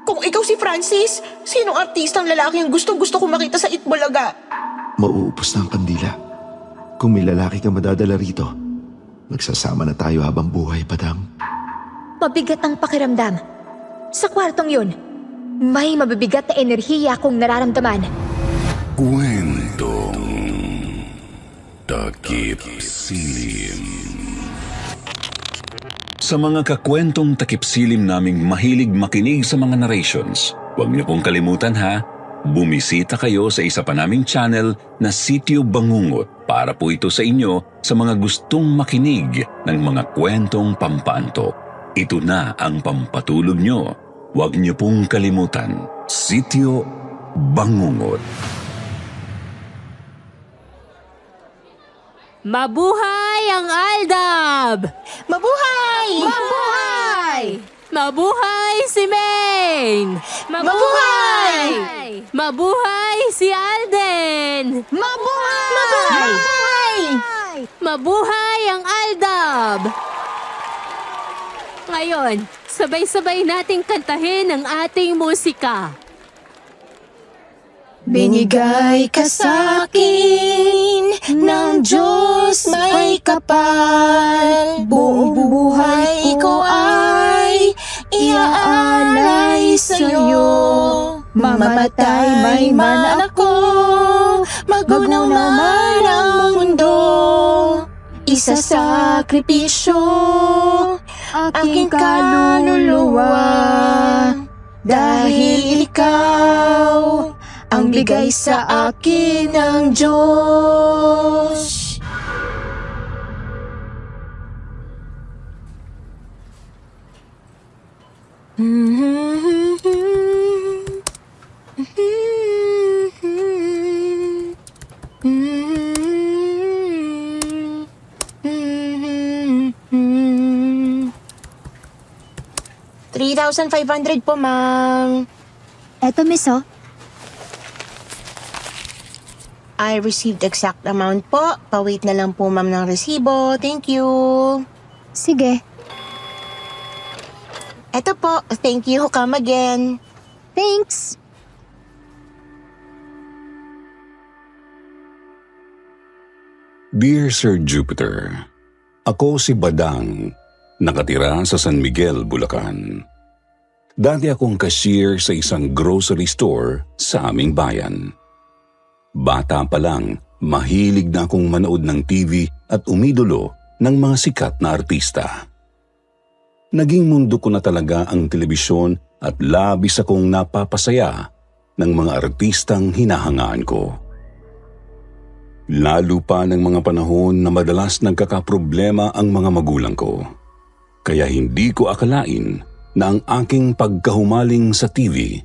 Kung ikaw si Francis, sinong artistang lalaki ang gustong-gusto kong makita sa Itbulaga? Mauupos na ang kandila. Kung may lalaki ka madadala rito, magsasama na tayo habang buhay, Padang. Mabigat ang pakiramdam. Sa kwartong yun, may mabibigat na enerhiya akong nararamdaman. Kwentong Takip Silim. Sa mga kakwentong takip silim naming mahilig makinig sa mga narrations, huwag niyo pong kalimutan ha, bumisita kayo sa isa pa naming channel na Sityo Bangungot para po ito sa inyo sa mga gustong makinig ng mga kwentong pampanto. Ito na ang pampatulog nyo. Huwag niyo pong kalimutan, Sityo Bangungot. Mabuhay ang Aldab! Mabuhay! Mabuhay! Mabuhay si Maine! Mabuhay! Mabuhay si Alden! Mabuhay! Mabuhay! Mabuhay ang Aldab! Ngayon, sabay-sabay nating kantahin ang ating musika. Binigay ka sa'kin ng Diyos may kapal. Buong buhay ko ay iaalay sa'yo. Mamamatay may man ako, magunaw man ang mundo. Isasakripisyo aking kaluluwa. Dahil ikaw ang bigay sa akin ng Diyos. $3,500 po, ma'am. Eto, miss, oh. I received exact amount po. Pa-wait na lang po, ma'am, ng resibo. Thank you. Sige. Eto po. Thank you. Come again. Thanks. Dear Sir Jupiter, ako si Badang, nakatira sa San Miguel, Bulacan. Dati akong cashier sa isang grocery store sa aming bayan. Bata pa lang, mahilig na akong manood ng TV at umidolo ng mga sikat na artista. Naging mundo ko na talaga ang telebisyon at labis akong napapasaya ng mga artistang hinahangaan ko. Lalo pa ng mga panahon na madalas nagkakaproblema ang mga magulang ko. Kaya hindi ko akalain na ang aking pagkahumaling sa TV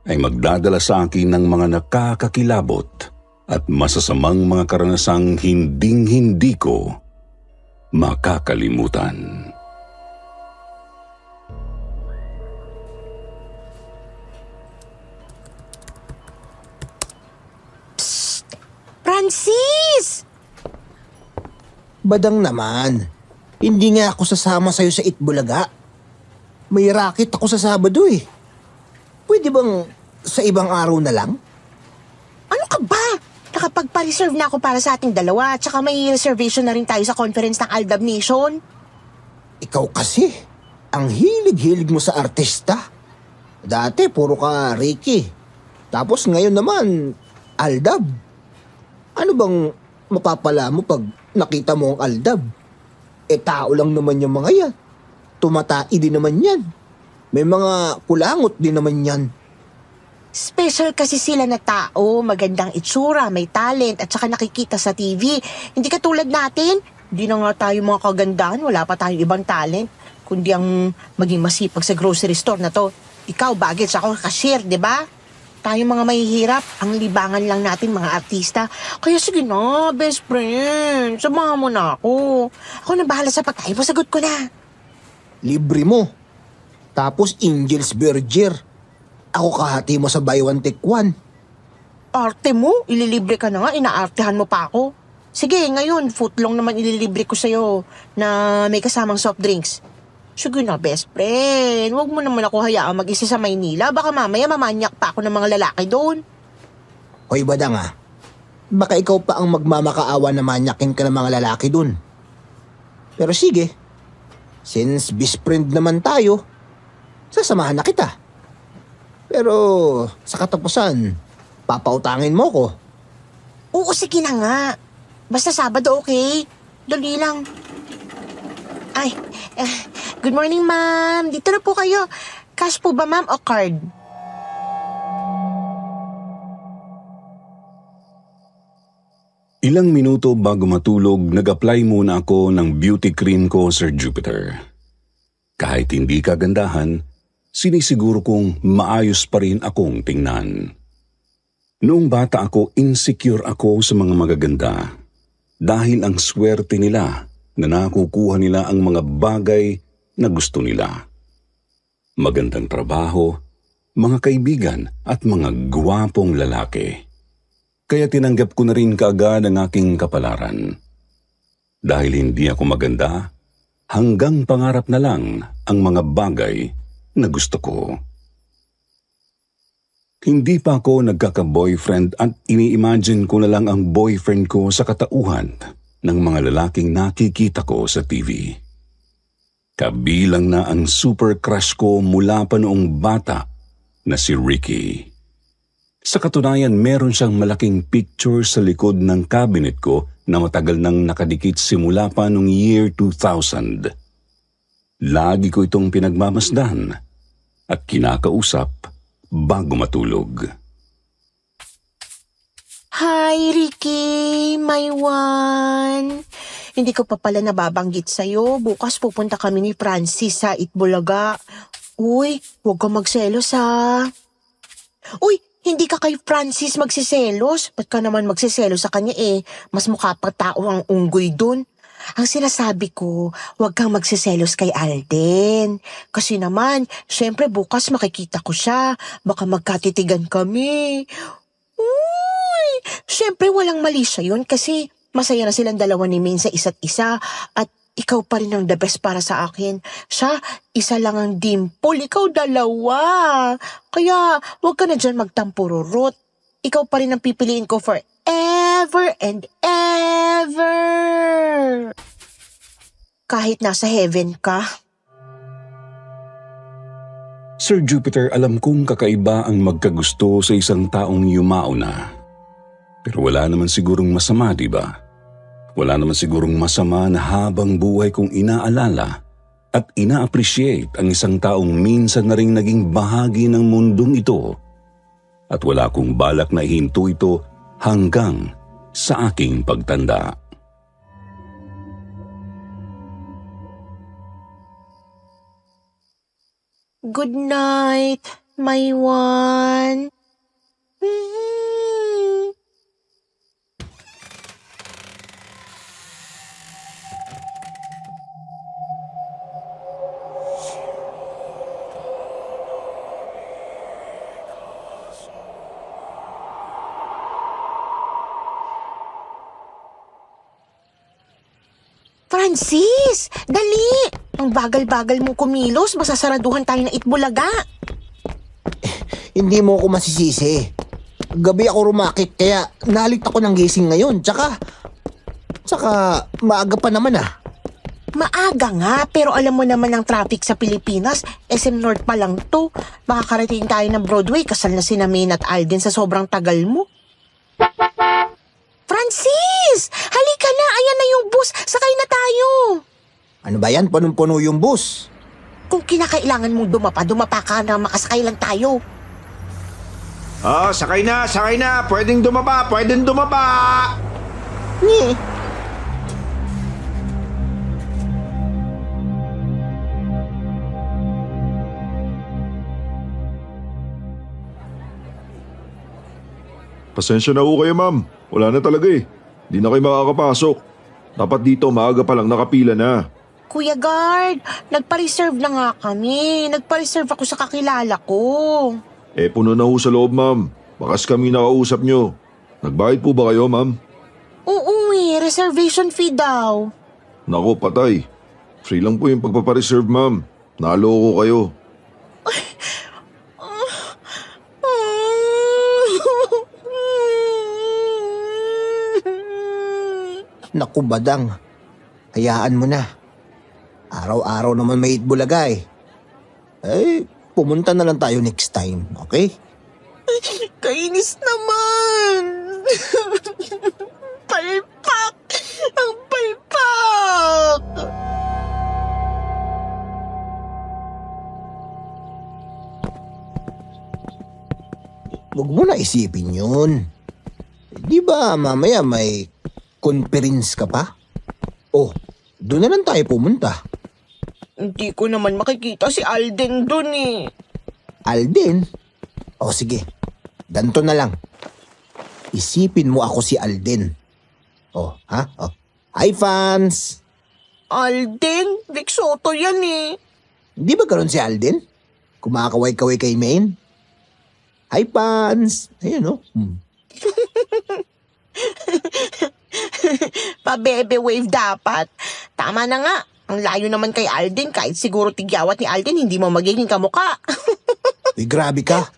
ay magdadala sa akin ng mga nakakakilabot at masasamang mga karanasang hinding-hindi ko makakalimutan. Francis! Badang naman, hindi nga ako sasama sa'yo sa Itbulaga. May racket ako sa Sabado eh. Pwede bang sa ibang araw na lang? Ano ka ba? Nakapagpa-reserve na ako para sa ating dalawa. Tsaka may reservation na rin tayo sa conference ng Aldab Nation. Ikaw kasi, ang hilig-hilig mo sa artista. Dati puro ka Ricky. Tapos ngayon naman, Aldab. Ano bang mapapala mo pag nakita mo ang Aldab? Tao lang naman yung mga yan. Tumatai din naman yan. May mga kulangot din naman yan. Special kasi sila na tao, magandang itsura, may talent, at saka nakikita sa TV. Hindi katulad natin, hindi na nga tayo mga kagandahan, wala pa tayong ibang talent, kundi ang maging masipag sa grocery store na to. Ikaw, baggage, ako cashier, di ba? Tayo mga mahihirap, ang libangan lang natin mga artista. Kaya sige na, best friend, samahan mo na ako. Ako na bahala sa pagkain mo, sagot ko na. Libre mo. Tapos Angel's Burger. Ako kahati mo sa buy one take one. Arte mo, ililibre ka na nga, inaartehan mo pa ako. Sige, ngayon, footlong naman ililibre ko sa'yo na may kasamang soft drinks. Sige na, best friend. Huwag mo naman ako hayaang mag-isa sa Maynila. Baka mamaya mamanyak pa ako ng mga lalaki doon. Hoy, Badang baka ikaw pa ang magmamakaawa na manyakin ka ng mga lalaki dun. Pero sige, since best friend naman tayo, sasamahan na kita. Pero sa katapusan, papautangin mo ko. Oo, sige na nga. Basta Sabado, okay? Dali lang. Ay, good morning, ma'am. Dito na po kayo. Cash po ba, ma'am, o card? Ilang minuto bago matulog, nag-apply muna ako ng beauty cream ko, Sir Jupiter. Kahit hindi kagandahan, sinisiguro kong maayos pa rin akong tingnan. Noong bata ako, insecure ako sa mga magaganda. Dahil ang swerte nila na nakukuha nila ang mga bagay na gusto nila. Magandang trabaho, mga kaibigan at mga gwapong lalaki. Kaya tinanggap ko na rin kaagad ang aking kapalaran. Dahil hindi ako maganda, hanggang pangarap na lang ang mga bagay na gusto ko. Hindi pa ako nagkaka-boyfriend at ini-imagine ko na lang ang boyfriend ko sa katauhan ng mga lalaking nakikita ko sa TV. Kabilang na ang super crush ko mula pa noong bata na si Ricky. Sa katunayan, meron siyang malaking picture sa likod ng cabinet ko na matagal nang nakadikit simula pa noong year 2000. Lagi ko itong pinagmamasdan at kinakausap bago matulog. Hi, Ricky, my one. Hindi ko pa pala nababanggit sa'yo. Bukas pupunta kami ni Francis sa Itbulaga. Uy, huwag ka magselos ha. Uy, hindi ka kay Francis magsiselos. Ba't ka naman magsiselos sa kanya Mas mukha pa tao ang unggoy dun. Ang sinasabi ko, huwag kang magsiselos kay Alden. Kasi naman, syempre bukas makikita ko siya. Baka magkatitigan kami. Uy, syempre walang mali siya yun kasi masaya na silang dalawa ni Maine sa isa't isa at ikaw pa rin ang the best para sa akin. Siya, isa lang ang dimple, ikaw dalawa. Kaya, huwag ka na dyan magtampururot. Ikaw pa rin ang pipiliin ko forever and ever. Kahit nasa heaven ka. Sir Jupiter, alam kong kakaiba ang magkagusto sa isang taong yumao na. Pero wala naman sigurong masama, di ba? Wala naman sigurong masama na habang buhay kong inaalala at ina-appreciate ang isang taong minsan na ring naging bahagi ng mundong ito at wala kong balak na ihinto ito hanggang sa aking pagtanda. Good night, my one. Francis! Dali! Ang bagal-bagal mo kumilos, masasaraduhan tayo ng Itbulaga. Hindi mo ako masisisi. Gabi ako rumakit kaya nalit ako ng gising ngayon. Tsaka maaga pa naman Maaga nga, pero alam mo naman ang traffic sa Pilipinas. SM North pa lang to. Makakarating tayo ng Broadway, kasal na si Maine at Alden sa sobrang tagal mo. Francis! Halika na! Ayan na yung bus! Sakay na tayo! Ano ba yan? Punong-puno yung bus. Kung kinakailangan mong dumapa ka na makasakay lang tayo. Ah, sakay na, sakay na. Pwedeng dumapa. Nye. Pasensya na ho kayo, ma'am. Wala na talaga Di na kayo makakapasok. Dapat dito maaga pa lang nakapila na. Kuya Guard, nagpa-reserve na nga kami. Nagpa-reserve ako sa kakilala ko. Puno na ho sa loob, ma'am. Bakas kami nakausap nyo. Nagbayad po ba kayo, ma'am? Oo reservation fee daw. Nako, patay. Free lang po yung pagpapareserve, ma'am. Naloko kayo. Naku, Badang. Hayaan mo na. Araw-araw naman may Itbulaga eh. Pumunta na lang tayo next time, okay? Kainis naman! Palpak! Ang palpak! Huwag mo na isipin yun. Di ba mamaya may conference ka pa? Oh, doon na lang tayo pumunta. Hindi ko naman makikita si Alden dun eh. Alden? O sige, ganito na lang. Isipin mo ako si Alden. Oh, ha? Oh. Hi, fans! Alden? Vic Soto yan eh. Di ba ganun si Alden? Kumakaway-kaway kay Maine? Hi, fans! Ayun, oh. Pa-bebe wave dapat. Tama na nga. Ang layo naman kay Alden kahit siguro tigyawat ni Alden hindi mo magiging kamukha. Uy, grabe ka.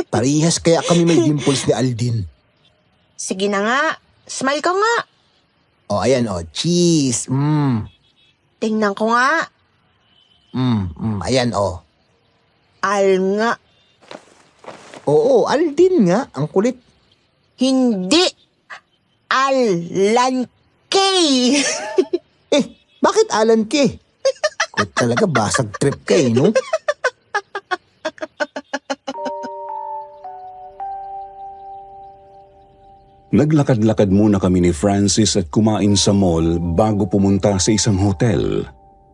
Parihas kaya kami may dimples ni Alden. Sige na nga. Smile ka nga. Oh, ayan, oh. Cheese. Tingnan ko nga. Ayan, oh. Al nga. Oo, Alden nga. Ang kulit. Hindi. Alan K. Bakit Alan K? Kung talaga basag trip ka eh, no? Naglakad-lakad muna kami ni Francis at kumain sa mall bago pumunta sa isang hotel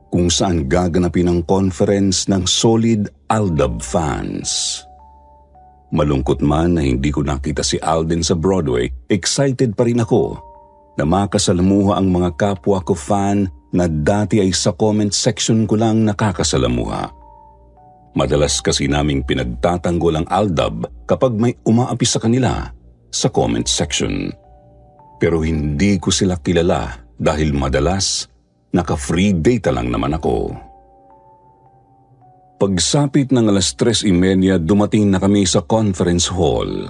kung saan gaganapin ang conference ng Solid Aldab fans. Malungkot man na hindi ko nakita si Alden sa Broadway, excited pa rin ako na makasalamuha ang mga kapwa ko fan na dati ay sa comment section ko lang nakakasalamuha. Madalas kasi naming pinagtatanggol ang Aldab kapag may umaapi sa kanila sa comment section. Pero hindi ko sila kilala dahil madalas naka-free data lang naman ako. Pagsapit ng 3:30 dumating na kami sa conference hall.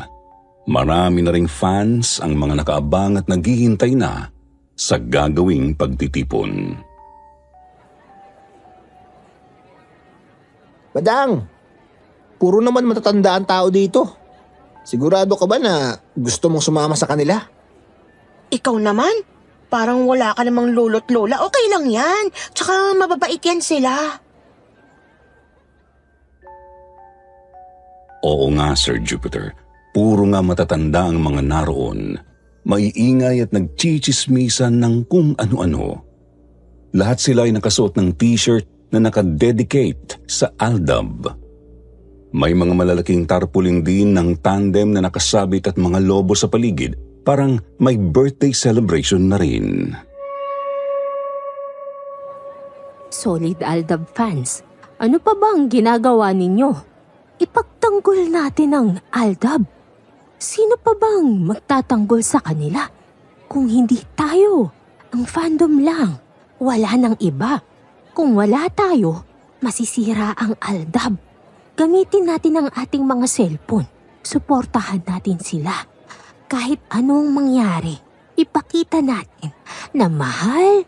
Marami na ring fans ang mga nakaabang at naghihintay na sa gagawing pagtitipon. Badang, puro naman matatanda ang tao dito. Sigurado ka ba na gusto mong sumama sa kanila? Ikaw naman? Parang wala ka namang lolo't lola. Okay lang yan. Tsaka mababait yan sila. Oo nga, Sir Jupiter. Puro nga matatanda ang mga naroon. Maiingay at nagchichismisan ng kung ano-ano. Lahat sila ay nakasuot ng t-shirt na nakadedicate sa Aldab. May mga malalaking tarpaulin din ng tandem na nakasabit at mga lobo sa paligid. Parang may birthday celebration na rin. Solid Aldab fans, ano pa bang ginagawa ninyo? Ipagtanggol natin ang Aldab. Sino pa bang magtatanggol sa kanila? Kung hindi tayo, ang fandom lang. Wala nang iba. Kung wala tayo, masisira ang Aldab. Gamitin natin ang ating mga cellphone. Suportahan natin sila. Kahit anong mangyari, ipakita natin na mahal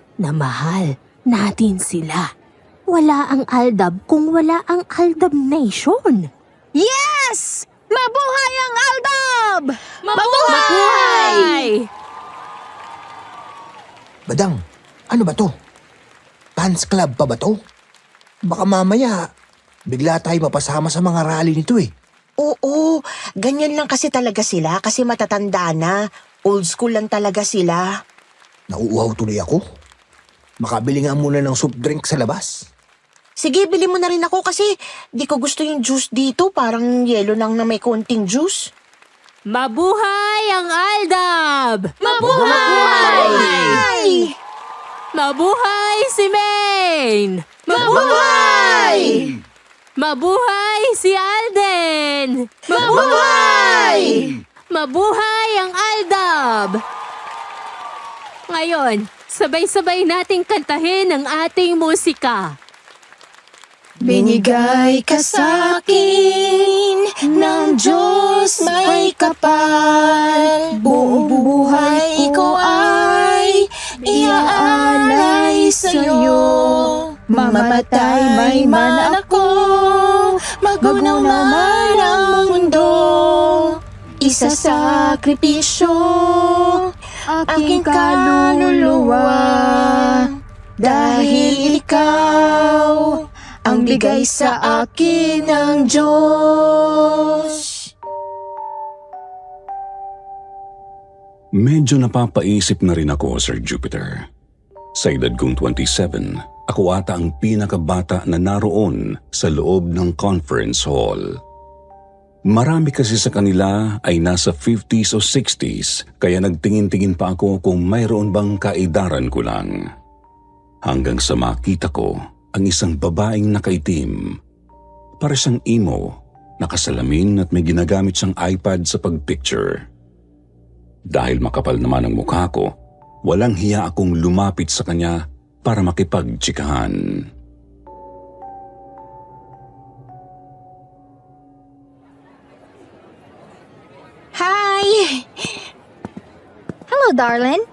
natin sila. Wala ang Aldab kung wala ang Aldab Nation. Yes! Mabuhay ang Aldab! Mabuhay! Badang, ano ba to? Fans club pa ba to? Baka mamaya, bigla tayo mapasama sa mga rally nito eh. Oo, ganyan lang kasi talaga sila kasi matatanda na. Old school lang talaga sila. Nauuhaw tuloy ako. Makabili nga muna ng soft drink sa labas. Sige, bili mo na rin ako kasi di ko gusto yung juice dito. Parang yelo lang na may konting juice. Mabuhay ang Aldab! Mabuhay! Mabuhay si Maine! Mabuhay! Mabuhay si Alden! Mabuhay! Mabuhay ang Aldab! Ngayon, sabay-sabay nating kantahin ang ating musika. Binigay ka sa'kin ng Diyos may kapal. Buong buhay ko ay iaalay sa'yo. Mamamatay may man ako, magunaw man ang mundo. Isasakripisyo aking kaluluwa. Dahil ikaw ang bigay sa akin ng Diyos. Medyo napapaisip na rin ako, Sir Jupiter. Sa edad kong 27, ako ata ang pinakabata na naroon sa loob ng conference hall. Marami kasi sa kanila ay nasa 50s o 60s, kaya nagtingin-tingin pa ako kung mayroon bang kaedaran ko lang. Hanggang sa makita ko ang isang babaeng nakaitim. Para siyang emo, nakasalamin at may ginagamit siyang iPad sa pagpicture. Dahil makapal naman ang mukha ko, walang hiya akong lumapit sa kanya para makipagtsikahan. Hi! Hello, darling.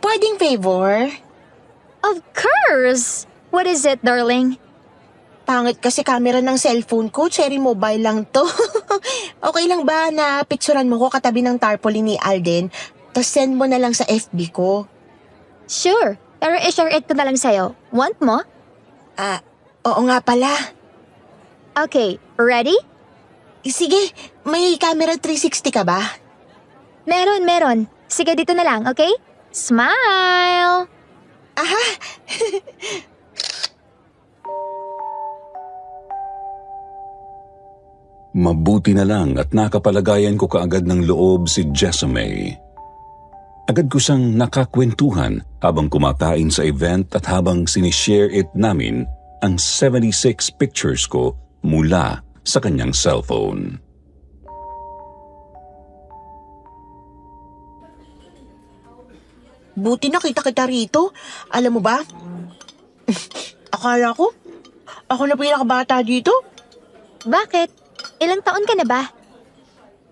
Pwedeng favor? Of course! What is it, darling? Pangit kasi camera ng cellphone ko, cherry mobile lang to. Okay lang ba na picturean mo ko katabi ng tarpaulin ni Alden, tapos send mo na lang sa FB ko? Sure, pero i-share it ko na lang sa'yo. Want mo? Oo nga pala. Okay, ready? Sige, may camera 360 ka ba? Meron. Sige, dito na lang, okay? Smile! Aha! Mabuti na lang at nakapalagayan ko kaagad ng loob si Jessamy. Agad ko siyang nakakwentuhan habang kumakain sa event at habang sinishare it namin ang 76 pictures ko mula sa kanyang cellphone. Buti nakita kita rito. Alam mo ba? Akala ko, ako na pinakabata dito. Bakit? Ilang taon ka na ba?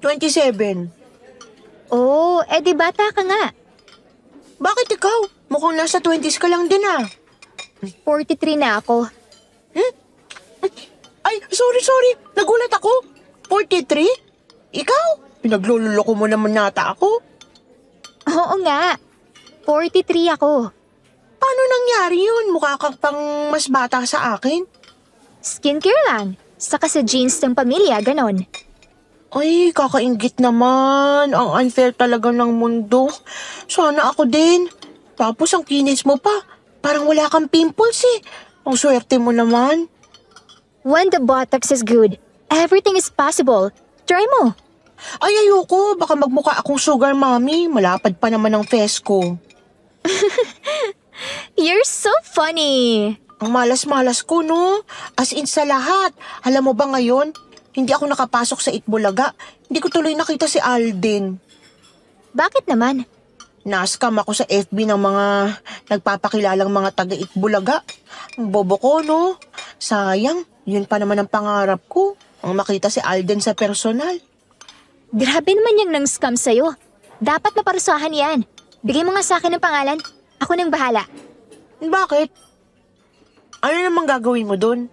27. Oh, di bata ka nga. Bakit ikaw? Mukhang nasa 20s ka lang din ah. 43 na ako. Ay, sorry. Nagulat ako. 43? Ikaw? Pinagluloko mo naman nata ako. Oo nga. 43 ako. Paano nangyari yun? Mukha kang pang mas bata sa akin. Skincare lang. Saka sa jeans ng pamilya, ganon. Ay, kakaingit naman. Ang unfair talaga ng mundo. Sana ako din. Tapos ang kinis mo pa. Parang wala kang pimples eh. Ang swerte mo naman. When the Botox is good, everything is possible. Try mo. Ay, ayoko. Baka magmukha akong sugar mommy. Malapad pa naman ang face ko. You're so funny. Ang malas-malas ko, no? As in sa lahat. Alam mo ba ngayon, hindi ako nakapasok sa Itbulaga. Hindi ko tuloy nakita si Alden. Bakit naman? Na-scam ako sa FB ng mga nagpapakilalang mga taga-Itbulaga. Ang bobo ko, no? Sayang, yun pa naman ang pangarap ko. Ang makita si Alden sa personal. Grabe naman yung nang scam sa'yo. Dapat maparusahan yan. Bigay mo nga sa akin ng pangalan. Ako nang bahala. Bakit? Ano namang gagawin mo dun?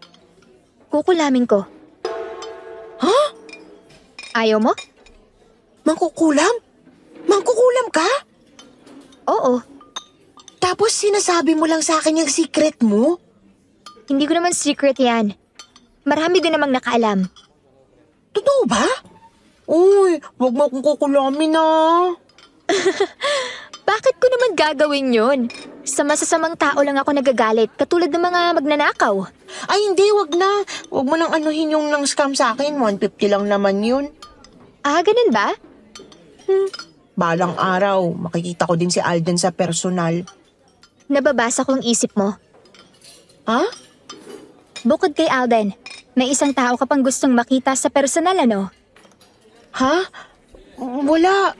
Kukulamin ko. Ha? Ayaw mo? Mangkukulam? Mangkukulam ka? Oo. Tapos sinasabi mo lang sa akin yung secret mo? Hindi ko naman secret yan. Marami din namang nakaalam. Totoo ba? Uy, wag mo akong kukulamin ah. Bakit ko naman gagawin yun? Sa masasamang tao lang ako nagagalit, katulad ng mga magnanakaw. Ay hindi, wag na. Wag mo nang anuhin yung nang scam sa akin. 150 lang naman yun. Ah, ganun ba? Balang araw, makikita ko din si Alden sa personal. Nababasa kong isip mo. Ha? Bukod kay Alden, may isang tao ka pang gustong makita sa personal, ano? Ha? Wala.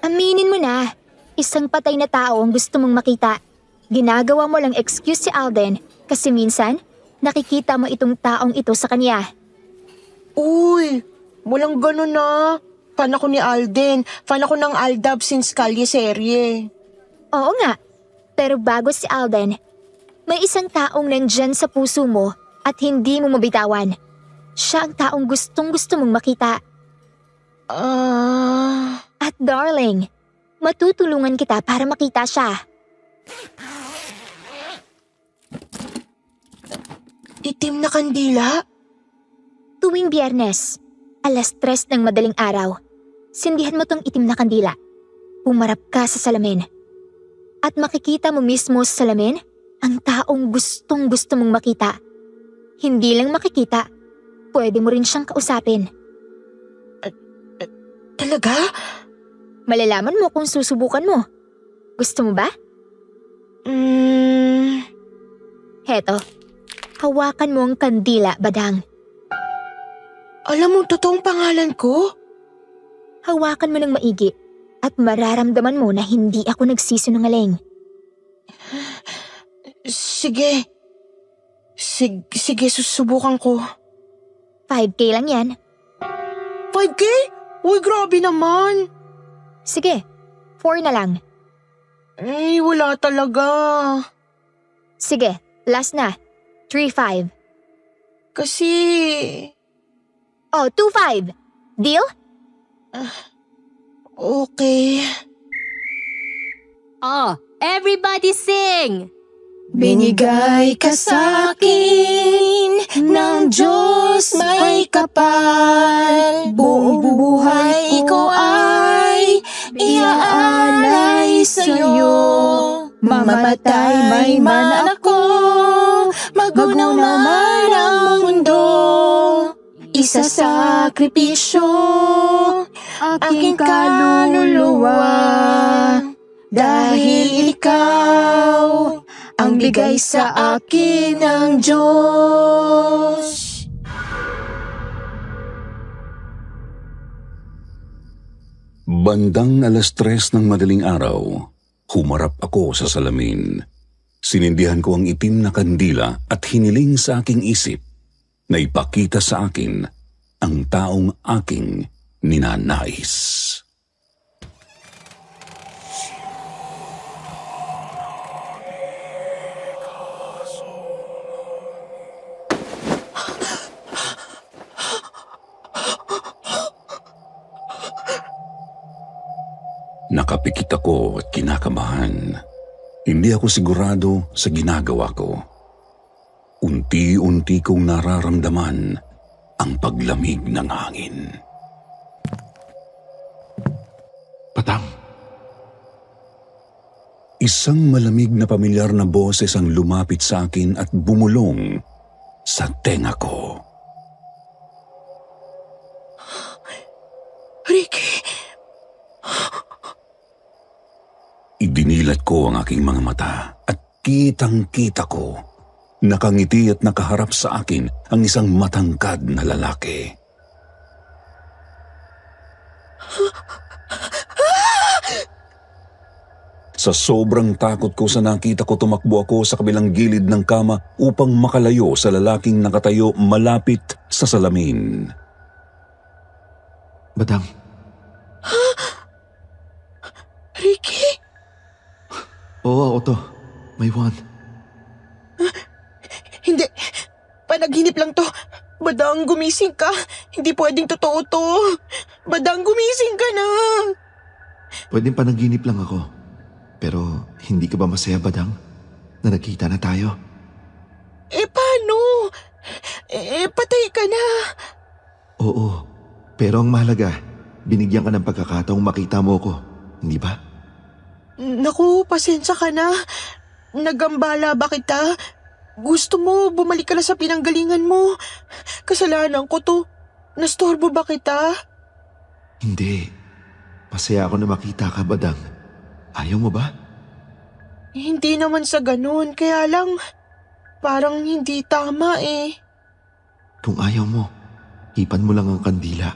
Aminin mo na. Isang patay na tao ang gusto mong makita. Ginagawa mo lang excuse si Alden kasi minsan, nakikita mo itong taong ito sa kanya. Uy, walang ganun na. Fan ako ni Alden. Fan ako ng Aldab since Kalye serye. Oo nga, pero bago si Alden, may isang taong nandyan sa puso mo at hindi mo mabitawan. Siya ang taong gustong-gusto mong makita. At darling, matutulungan kita para makita siya. Itim na kandila? Tuwing Biyernes, 3:00 ng madaling araw, sindihan mo tong itim na kandila. Pumarap ka sa salamin. At makikita mo mismo sa salamin ang taong gustong-gusto mong makita. Hindi lang makikita, pwede mo rin siyang kausapin. Talaga? Malalaman mo kung susubukan mo. Gusto mo ba? Heto, hawakan mo ang kandila, Badang. Alam mo totoong pangalan ko? Hawakan mo ng maigi at mararamdaman mo na hindi ako nagsisinungaling. Sige. Sige, susubukan ko. 5K lang yan. 5K? Uy, grabe naman. Sige, 4 na lang. Wala talaga. Sige, last na. 3-5. Kasi... Oh, 2-5. Deal? Okay. Oh, everybody sing! Binigay ka sa'kin ng Diyos may kapal. Buong buhay ko ay iaalay sa'yo. Mamamatay may man ako, magunaw man ang mundo. Isasakripisyo aking kaluluwa. Dahil ikaw ang bigay sa akin ng Diyos. Bandang 3:00 ng madaling araw, humarap ako sa salamin. Sinindihan ko ang itim na kandila at hiniling sa aking isip na ipakita sa akin ang taong aking ninanais. Nakapikit ako at kinakabahan. Hindi ako sigurado sa ginagawa ko. Unti-unti kong nararamdaman ang paglamig ng hangin. Badang, Isang malamig na pamilyar na boses ang lumapit sa akin at bumulong sa tenga ko. Ricky, Idinilat ko ang aking mga mata at kitang-kita ko. Nakangiti at nakaharap sa akin ang isang matangkad na lalaki. Sa sobrang takot ko sa nakita ko, tumakbo ako sa kabilang gilid ng kama upang makalayo sa lalaking nakatayo malapit sa salamin. Badang, Ricky, oo ako to. May one. hindi. Panaginip lang to. Badang, gumising ka. Hindi pwedeng totoo to. Badang, gumising ka na. Pwedeng panaginip lang ako. Pero hindi ka ba masaya, Badang, na nagkita na tayo? Paano? Patay ka na. Oo, pero ang mahalaga, binigyan ka ng pagkakataong makita mo ko. Hindi ba? Naku, pasensya ka na. Nagambala ba kita? Gusto mo, bumalik ka na sa pinanggalingan mo. Kasalanan ko to. Nastorbo ba kita? Hindi. Masaya ako na makita ka, Badang. Ayaw mo ba? Hindi naman sa ganun. Kaya lang, parang hindi tama eh. Kung ayaw mo, hipan mo lang ang kandila.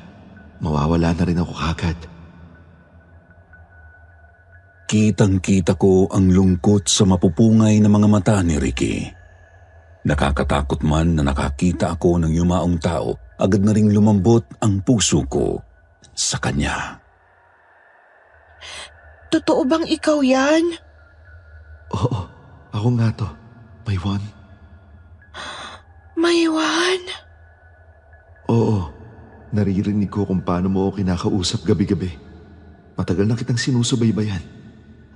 Mawawala na rin ako kagad. kitang-kita ko ang lungkot sa mapupungay na mga mata ni Ricky. Nakakatakot man na nakakita ako ng yumaong tao, agad na ring lumambot ang puso ko sa kanya. Totoo bang ikaw yan? Oo, ako nga to. Maywan. Maywan? Oo, naririnig ko kung paano mo ako kinakausap gabi-gabi. Matagal na kitang sinusubaybayan.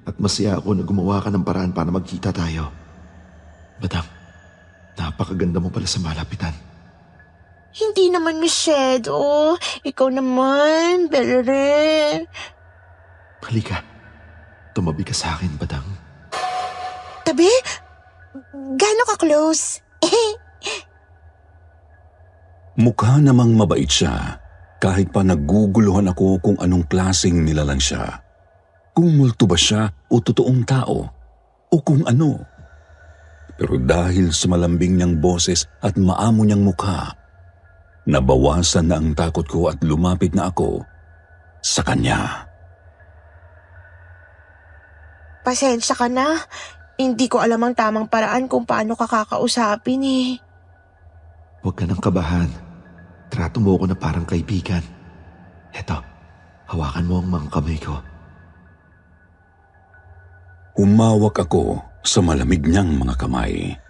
At masaya ako na gumawa ka ng paraan para magkita tayo. Madam, napakaganda mo pala sa malapitan. Hindi naman masyado. Ikaw naman, Belre. Halika, tumabi ka sa akin, Badang. Tabi? Gaano ka close? Mukha namang mabait siya, kahit pa naguguluhan ako kung anong klaseng nilalang siya. Kung multo ba siya o totoong tao, o kung ano. Pero dahil sa malambing niyang boses at maamo niyang mukha, nabawasan na ang takot ko at lumapit na ako sa kanya. Pasensya ka na. Hindi ko alam ang tamang paraan kung paano ka kakausapin eh. Huwag ka nang kabahan. Trato mo ako na parang kaibigan. Eto, hawakan mo ang mga kamay ko. Umawak ako sa malamig niyang mga kamay.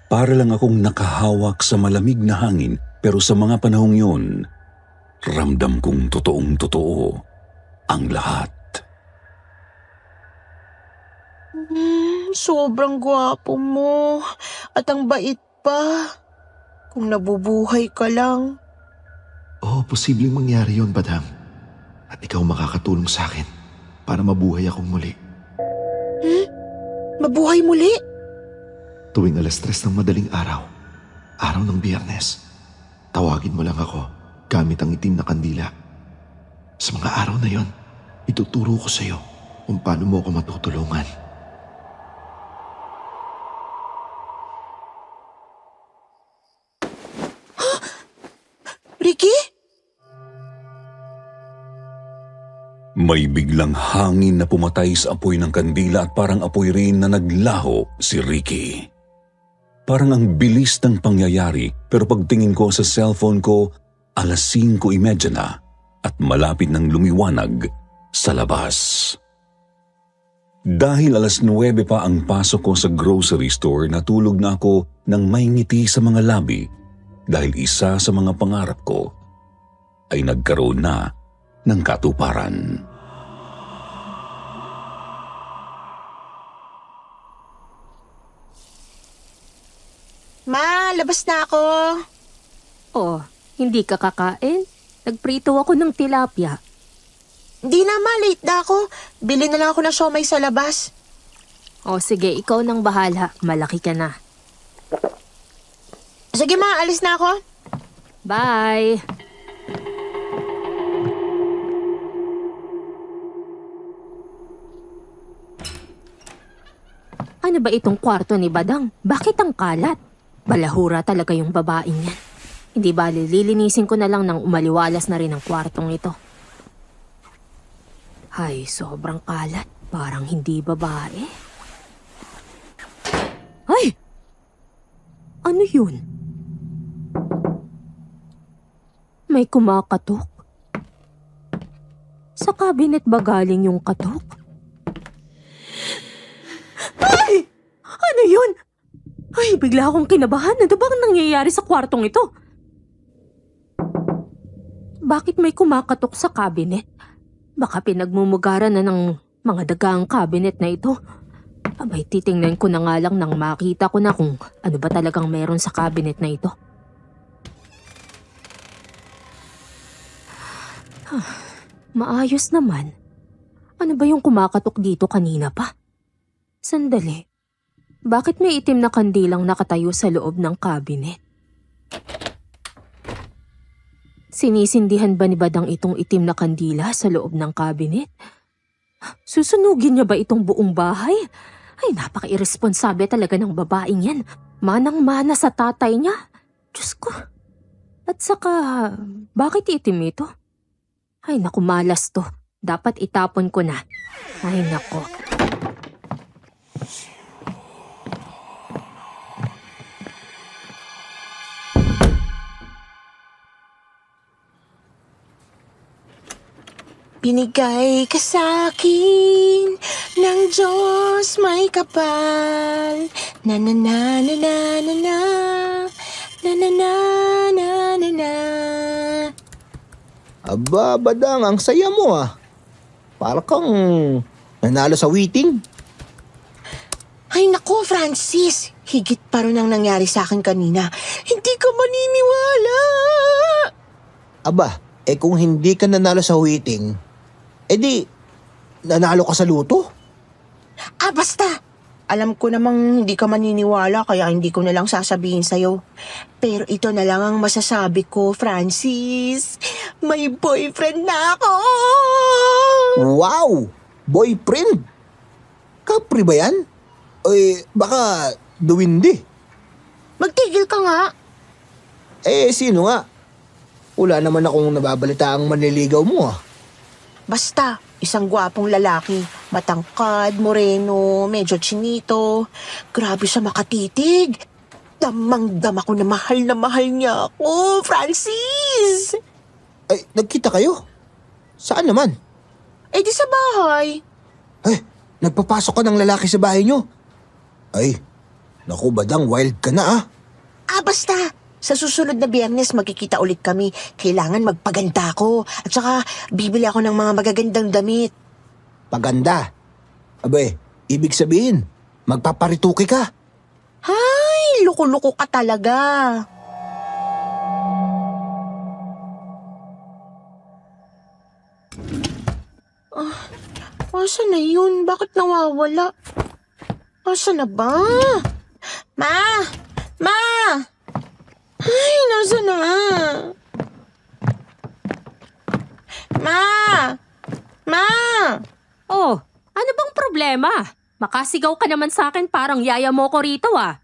Para lang akong nakahawak sa malamig na hangin, pero sa mga panahong yun, ramdam kong totoong totoo ang lahat. Sobrang gwapo mo. At ang bait pa. Kung nabubuhay ka lang. Oo, posibleng mangyari yun, Badang. At ikaw makakatulong sa akin para mabuhay akong muli. Mabuhay muli? Tuwing 3:00 ng madaling araw, araw ng Biyernes, tawagin mo lang ako gamit ang itim na kandila. Sa mga araw na yon, ituturo ko sa iyo kung paano mo ako matutulungan. Ricky? May biglang hangin na pumatay sa apoy ng kandila at parang apoy rin na naglaho si Ricky. Parang ang bilis ng pangyayari, pero pagtingin ko sa cellphone ko, 5:30 na at malapit nang lumiwanag sa labas. Dahil 9:00 pa ang pasok ko sa grocery store, natulog na ako ng may ngiti sa mga labi dahil isa sa mga pangarap ko ay nagkaroon na ng katuparan. Ma, labas na ako. Oh, hindi ka kakain? Nagprito ako ng tilapia. Hindi na ma, late na ako. Bili na lang ako ng siomay sa labas. O sige, ikaw nang bahala. Malaki ka na. Sige ma, alis na ako. Bye! Ano ba itong kwarto ni Badang? Bakit ang kalat? Balahura talaga yung babaeng yan. Hindi ba lilinisin ko na lang nang umaliwalas na rin ang kwartong ito. Ay, sobrang kalat. Parang hindi babae. Ay! Ano yun? May kumakatok. Sa cabinet ba galing yung katok? Ay! Ano yun? Ay, bigla akong kinabahan. Ano bang nangyayari sa kwartong ito? Bakit may kumakatok sa cabinet? Baka pinagmumugaran na ng mga dagang cabinet na ito. Abay, titingnan ko na nga lang nang makita ko na kung ano ba talagang meron sa cabinet na ito. Maayos naman. Ano ba yung kumakatok dito kanina pa? Sandali. Bakit may itim na kandilang nakatayo sa loob ng cabinet? Sinisindihan ba ni Badang itong itim na kandila sa loob ng cabinet? Susunugin niya ba itong buong bahay? Ay, napaka-irresponsabe talaga ng babaeng yan. Manang-mana sa tatay niya. Diyos ko. At saka, bakit itim ito? Ay, naku, malas to. Dapat itapon ko na. Ay nako. Binigay ka sa'kin ng Diyos may kapal. Na na na na na na na na na na na na na. Aba, Badang, ang saya mo ah. Para kang nanalo sa witing. Ay nako, Francis. Higit pa rin ang nangyari sa akin kanina. Hindi ka maniniwala. Aba, kung hindi ka nanalo sa witing, di, nanalo ka sa luto? Basta. Alam ko namang hindi ka maniniwala kaya hindi ko na lang sasabihin sa'yo. Pero ito na lang ang masasabi ko, Francis. May boyfriend na ako! Wow! Boyfriend? Kapri ba yan? Baka duwindi. Magtigil ka nga. Sino nga? Wala naman akong nababalita ang manliligaw mo ah. Basta, isang gwapong lalaki. Matangkad, moreno, medyo chinito. Grabe siya makatitig. Damang-dama ko na mahal niya ako, Francis! Nagkita kayo? Saan naman? Di sa bahay. Nagpapasok ka ng lalaki sa bahay nyo? Naku Badang, wild ka na ah. Basta. Sa susunod na Biyernes magkikita ulit kami. Kailangan magpaganda ako. At saka, bibili ako ng mga magagandang damit. Paganda? Ibig sabihin, magpaparituki ka. Ay, loko-loko ka talaga. Asa na yun? Bakit nawawala? Asa na ba? Ma! Ma! Ay, nasa na? Ma! Ma! Oh, ano bang problema? Makasigaw ka naman sa akin parang yaya mo ko rito ah.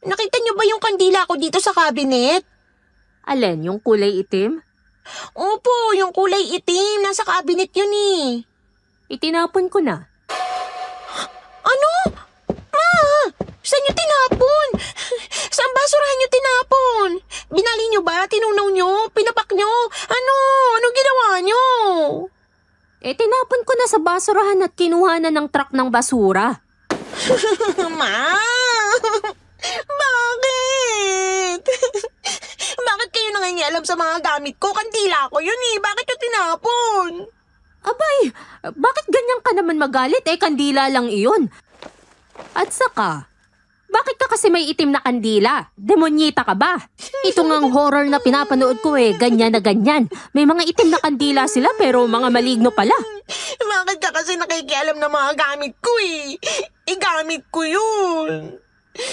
Nakita niyo ba yung kandila ko dito sa cabinet? Alin, yung kulay itim? Opo, yung kulay itim. Nasa cabinet yun eh. Itinapon ko na. Ano? Ma! Saan niyo tinapon? Saan basurahan niyo tinapon? Binali niyo ba? Tinunaw niyo? Pinapak niyo? Ano? Anong ginawa niyo? Tinapon ko na sa basurahan at kinuha na ng truck ng basura. Ma! Bakit? Bakit kayo nangingialam sa mga gamit ko? Kandila ko yun eh. Bakit yung tinapon? Abay, bakit ganyan ka naman magalit? Kandila lang iyon. At saka, bakit ka kasi may itim na kandila? Demonyita ka ba? Ito ngang horror na pinapanood ko ganyan na ganyan. May mga itim na kandila sila pero mga maligno pala. Bakit ka kasi nakikialam ng mga gamit ko eh? Gamit ko yun.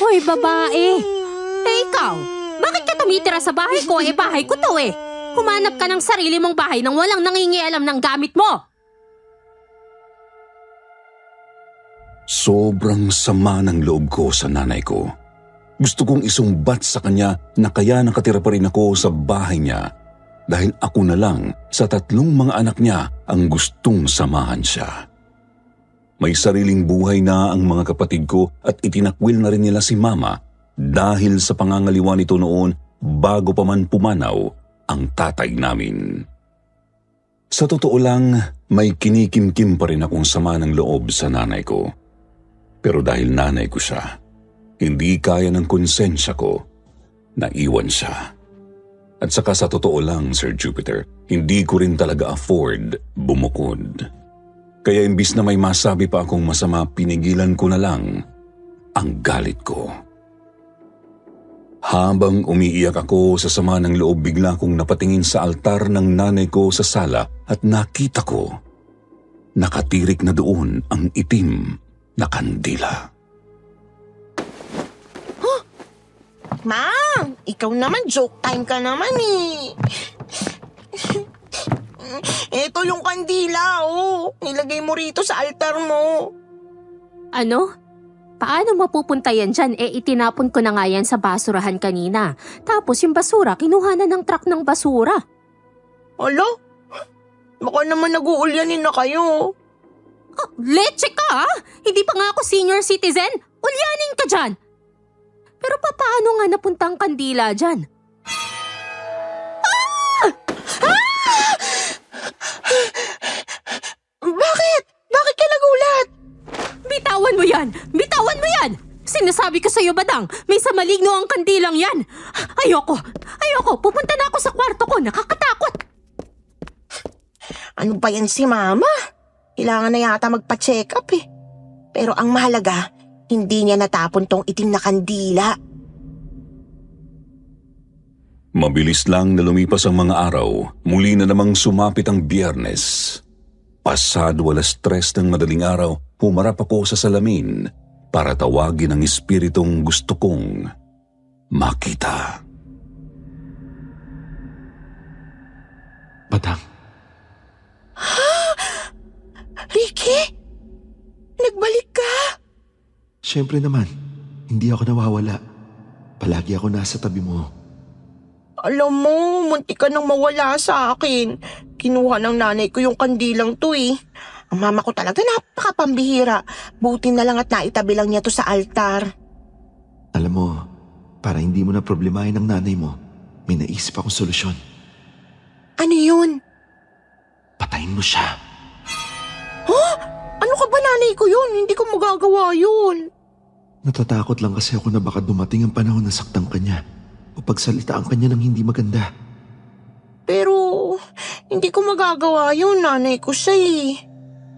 Hoy, babae. Ikaw, bakit ka tumitira sa bahay ko? Bahay ko to Humanap ka ng sarili mong bahay nang walang nangingialam ng gamit mo. Sobrang sama ng loob ko sa nanay ko. Gusto kong isumbat sa kanya na kaya nakatira pa rin ako sa bahay niya dahil ako na lang sa 3 mga anak niya ang gustong samahan siya. May sariling buhay na ang mga kapatid ko at itinakwil na rin nila si mama dahil sa pangangaliwa nito noon bago pa man pumanaw ang tatay namin. Sa totoo lang, may kinikimkim pa rin akong sama ng loob sa nanay ko. Pero dahil nanay ko siya, hindi kaya ng konsensya ko na iwan siya. At saka sa totoo lang, Sir Jupiter, hindi ko rin talaga afford bumukod. Kaya imbis na may masabi pa akong masama, pinigilan ko na lang ang galit ko. Habang umiiyak ako sa sama ng loob, bigla kong napatingin sa altar ng nanay ko sa sala at nakita ko, nakatirik na doon ang itim na kandila. Ma! Ikaw naman, joke time ka naman eh. Ito yung kandila, Nilagay mo rito sa altar mo. Ano? Paano mapupunta yan dyan? Itinapon ko na nga yan sa basurahan kanina. Tapos yung basura, kinuha na ng truck ng basura. Alo? Baka naman nag-uulyanin na kayo. Leche ka ha? Hindi pa nga ako senior citizen. Ulyanin ka dyan. Pero paano nga napunta ang kandila dyan? Bakit? Bakit ka nagulat? Bitawan mo yan! Bitawan mo yan! Sinasabi ko sa'yo, Badang, may sa maligno ang kandilang yan. Ayoko! Pupunta na ako sa kwarto ko. Nakakatakot! Ano ba yan si Mama? Kailangan na yata magpa-check up eh. Pero ang mahalaga, hindi niya natapon tong itim na kandila. Mabilis lang na lumipas ang mga araw, muli na namang sumapit ang Biyernes. Pasado 3:00 ng madaling araw, humarap ako sa salamin para tawagin ang espiritong gusto kong makita. Badang, Ricky? Nagbalik ka? syempre naman, hindi ako nawawala. Palagi ako nasa tabi mo. Alam mo, munti ka nang mawala sa akin. Kinuha ng nanay ko yung kandilang to eh. Ang mama ko talaga napakapambihira. Buti na lang at naitabi lang niya to sa altar. Alam mo, para hindi mo na problemahin ng nanay mo, may naisip akong solusyon. Ano yun? Patayin mo siya. Ano ka ba nanay ko yun? Hindi ko magagawa yun. Natatakot lang kasi ako na baka dumating ang panahon na saktan ka niya o pagsalitaan ka niya ng hindi maganda. Pero, hindi ko magagawa yun. Nanay ko siya eh.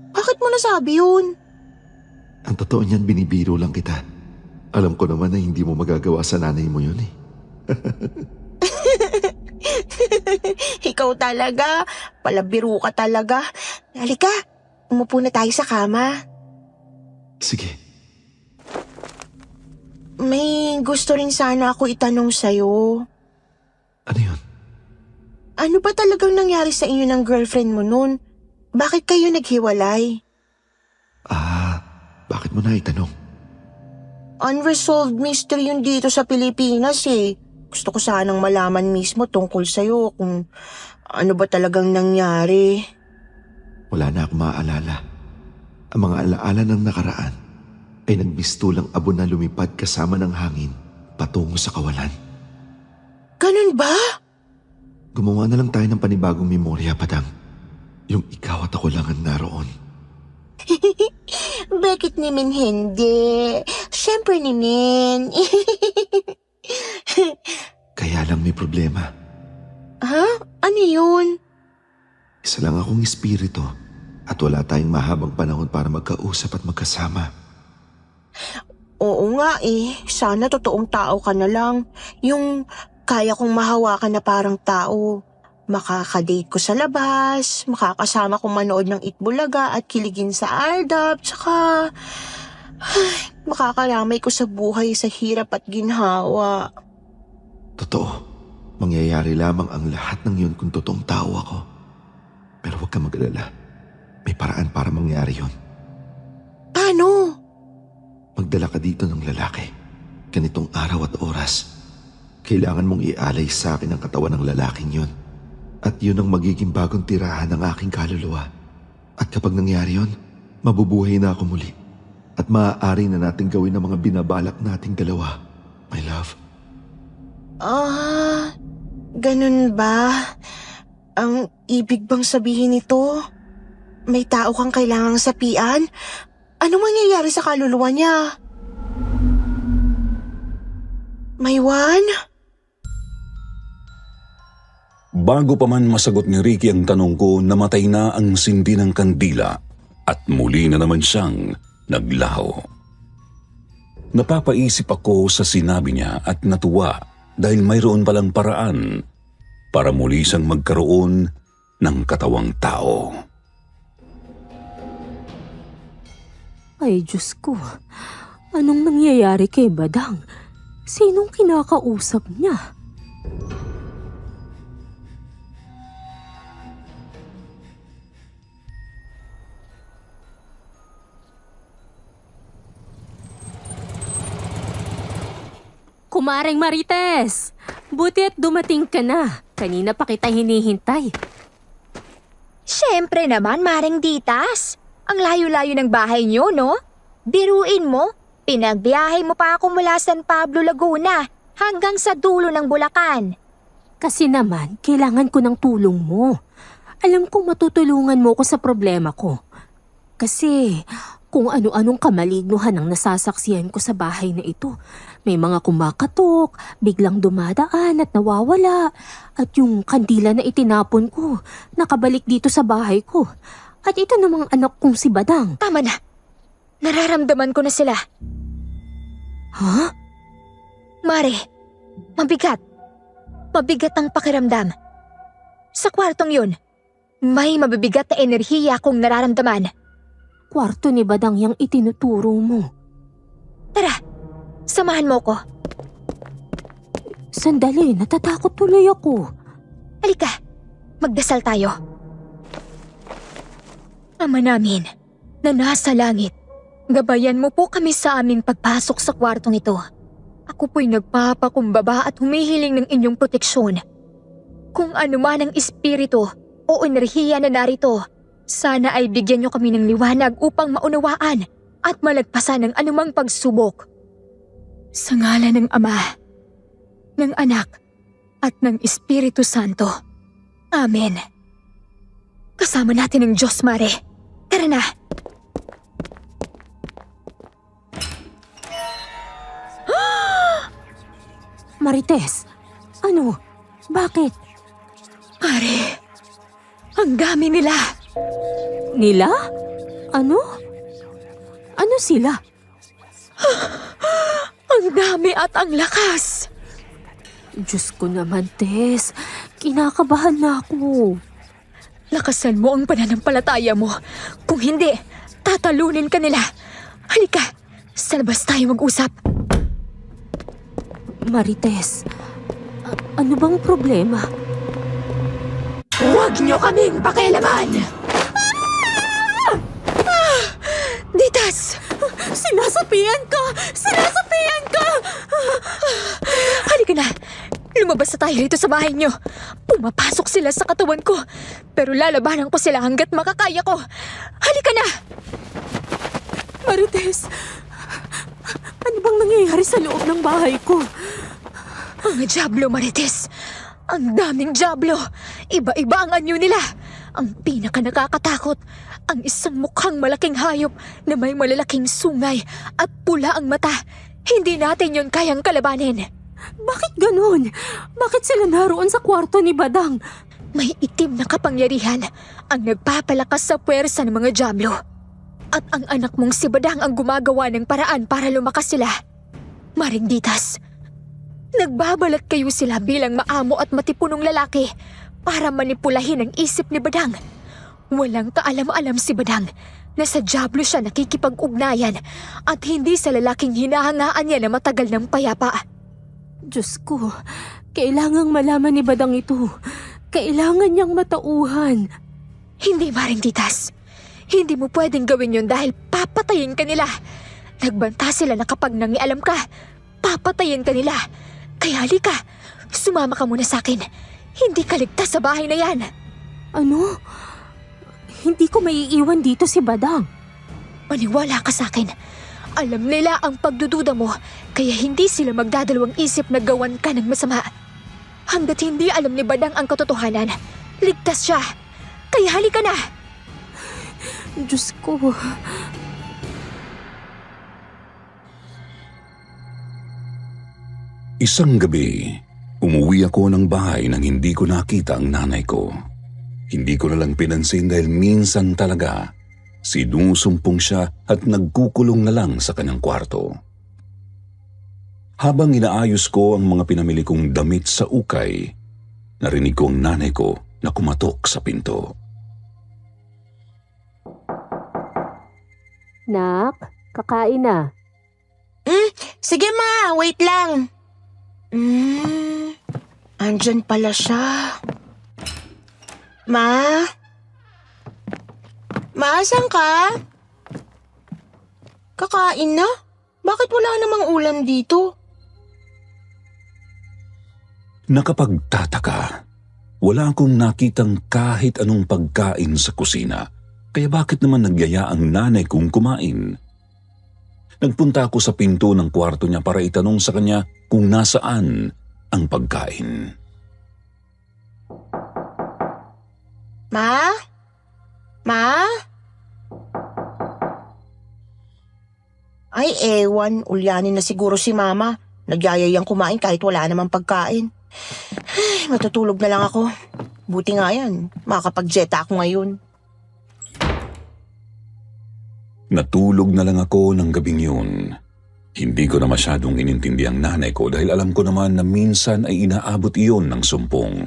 Bakit mo nasabi yun? Ang totoo niyan, binibiro lang kita. Alam ko naman na hindi mo magagawa sa nanay mo yun eh. Ikaw talaga. Palabiro ka talaga. Halika, umupo na tayo sa kama. Sige, May gusto rin sana ako itanong sa'yo. ano yun? Ano ba talagang nangyari sa inyo ng girlfriend mo nun? Bakit kayo naghiwalay? Bakit mo na itanong? Unresolved mystery yun dito sa Pilipinas eh. Gusto ko sanang malaman mismo tungkol sa'yo kung ano ba talagang nangyari. Wala na akong maaalala. Ang mga alaala ng nakaraan ay nagmistulang abo na lumipad kasama ng hangin patungo sa kawalan. Ganun ba? Gumawa na lang tayo ng panibagong memorya, Padang. Yung ikaw at ako lang ang naroon. Bakit naman hindi? Siyempre naman. Kaya lang may problema. Ha? Ano yun? Isa lang akong espiritu at wala tayong mahabang panahon para magkausap at magkasama. Oo nga eh. Sana totoong tao ka na lang. Yung kaya kong mahawakan na parang tao. Makakadate ko sa labas, makakasama kong manood ng Itbulaga at kiligin sa Aldab, tsaka makakaramay ko sa buhay sa hirap at ginhawa. Totoo, mangyayari lamang ang lahat ng yun kung totoong tao ako. Pero huwag kang mag-alala. May paraan para mangyari yun. Paano? Magdala ka dito ng lalaki. Ganitong araw at oras. Kailangan mong ialay sa akin ang katawan ng lalaking yun. At yun ang magiging bagong tirahan ng aking kaluluwa. At kapag nangyari yun, mabubuhay na ako muli. At maaari na natin gawin ang mga binabalak nating dalawa. My love. Ganun ba? Ang ibig bang sabihin nito? May tao kang kailangang sapian? Anong mangyayari sa kaluluwa niya? Maywan? Bago pa man masagot ni Ricky ang tanong ko, namatay na ang sindi ng kandila at muli na naman siyang naglaho. Napapaisip ako sa sinabi niya at natuwa dahil mayroon palang paraan para muli siyang magkaroon ng katawang tao. Ay, Diyos ko. Anong nangyayari kay Badang? Sinong kinakausap niya? Kumaring Marites! Buti at dumating ka na. Kanina pa kita hinihintay. Siyempre naman, Maring Ditas. Ang layo-layo ng bahay niyo, no? Biruin mo, pinagbiyahe mo pa ako mula San Pablo, Laguna hanggang sa dulo ng Bulacan. Kasi naman, kailangan ko ng tulong mo. Alam kong matutulungan mo ko sa problema ko. Kasi kung ano-anong kamalignuhan ang nasasaksihan ko sa bahay na ito. May mga kumakatok, biglang dumadaan at nawawala. At yung kandila na itinapon ko, nakabalik dito sa bahay ko. At ito namang anak kong si Badang. Tama na. Nararamdaman ko na sila. Ha? Mare, mabigat. Mabigat ang pakiramdam. Sa kwartong yun, may mabibigat na enerhiya akong nararamdaman. Kwarto ni Badang yang itinuturo mo. Tara, samahan mo ko. Sandali, natatakot tuloy ako. Halika, magdasal tayo. Ama namin, na nasa langit, gabayan mo po kami sa aming pagpasok sa kwartong ito. Ako po'y nagpapakumbaba at humihiling ng inyong proteksyon. Kung ano man ang espiritu o enerhiya na narito, sana ay bigyan niyo kami ng liwanag upang maunawaan at malagpasan ng anumang pagsubok. Sa ngalan ng Ama, ng Anak, at ng Espiritu Santo. Amen. Kasama natin ang Diyos, Mare. Tara na. Marites, ano? Bakit? Mare, ang dami nila. Nila? Ano? Ano sila? Ang dami at ang lakas. Diyos ko naman, Tess. Kinakabahan na ako. Lakasan mo ang pananampalataya mo. Kung hindi, tatalunin ka nila. Halika, sa labas tayo mag-usap. Marites, ano bang problema? Huwag niyo kaming pakialaman! Ditas! Sinasapian ka! Sinasapian ka! Halika na! Lumabas na tayo rito sa bahay niyo. Pumapasok sila sa katawan ko. Pero lalabanan ko sila hanggat makakaya ko. Halika na! Marites, ano bang nangyayari sa loob ng bahay ko? Ang Diablo, Marites. Ang daming Diablo. Iba-iba ang anyo nila. Ang pinaka nakakatakot, ang isang mukhang malaking hayop na may malalaking sungay at pula ang mata. Hindi natin yon kayang kalabanin. Bakit ganun? Bakit sila naroon sa kwarto ni Badang? May itim na kapangyarihan ang nagpapalakas sa puwersa ng mga Diablo. At ang anak mong si Badang ang gumagawa ng paraan para lumakas sila. Maring Ditas, nagbabalat kayo sila bilang maamo at matipunong lalaki para manipulahin ang isip ni Badang. Walang kaalam-alam si Badang na sa Diablo siya nakikipag-ugnayan at hindi sa lalaking hinahangaan niya na matagal ng payapa. Diyos ko, kailangang malaman ni Badang ito. Kailangan niyang matauhan. Hindi, Maring Ditas. Hindi mo pwedeng gawin yun dahil papatayin ka nila. Nagbanta sila na kapag nangialam ka, papatayin ka nila. Kaya halika, sumama ka muna sa akin. Hindi ka ligtas sa bahay na yan. Ano? Hindi ko maiiwan dito si Badang. Maniwala ka sa akin. Alam nila ang pagdududa mo, kaya hindi sila magdadalawang isip na gawan ka ng masama. Hanggat hindi alam ni Badang ang katotohanan, ligtas siya. Kaya halika na. Diyos ko. Isang gabi, umuwi ako ng bahay nang hindi ko nakita ang nanay ko. Hindi ko na lang pinansin dahil minsan talaga sinusumpong siya at nagkukulong na lang sa kanyang kwarto. Habang inaayos ko ang mga pinamili kong damit sa ukay, narinig ko ang nanay ko na kumatok sa pinto. Nak, kakain na. Sige ma, wait lang. Andyan pala siya. Ma? Ma, saan ka? Kakain na? Bakit wala namang ulam dito? Nakapagtataka Wala akong nakitang kahit anong pagkain sa kusina. Kaya bakit naman nagyaya ang nanay kong kumain? Nagpunta ako sa pinto ng kwarto niya para itanong sa kanya kung nasaan ang pagkain. Ma? Ma? Ay, ewan. Ulyanin na siguro si Mama. Nagyayayang kumain kahit wala namang pagkain. Ay, matutulog na lang ako. Buti nga yan. Makakapag-jeta ako ngayon. Natulog na lang ako ng gabing yun. Hindi ko na masyadong inintindi ang nanay ko dahil alam ko naman na minsan ay inaabot iyon ng sumpong.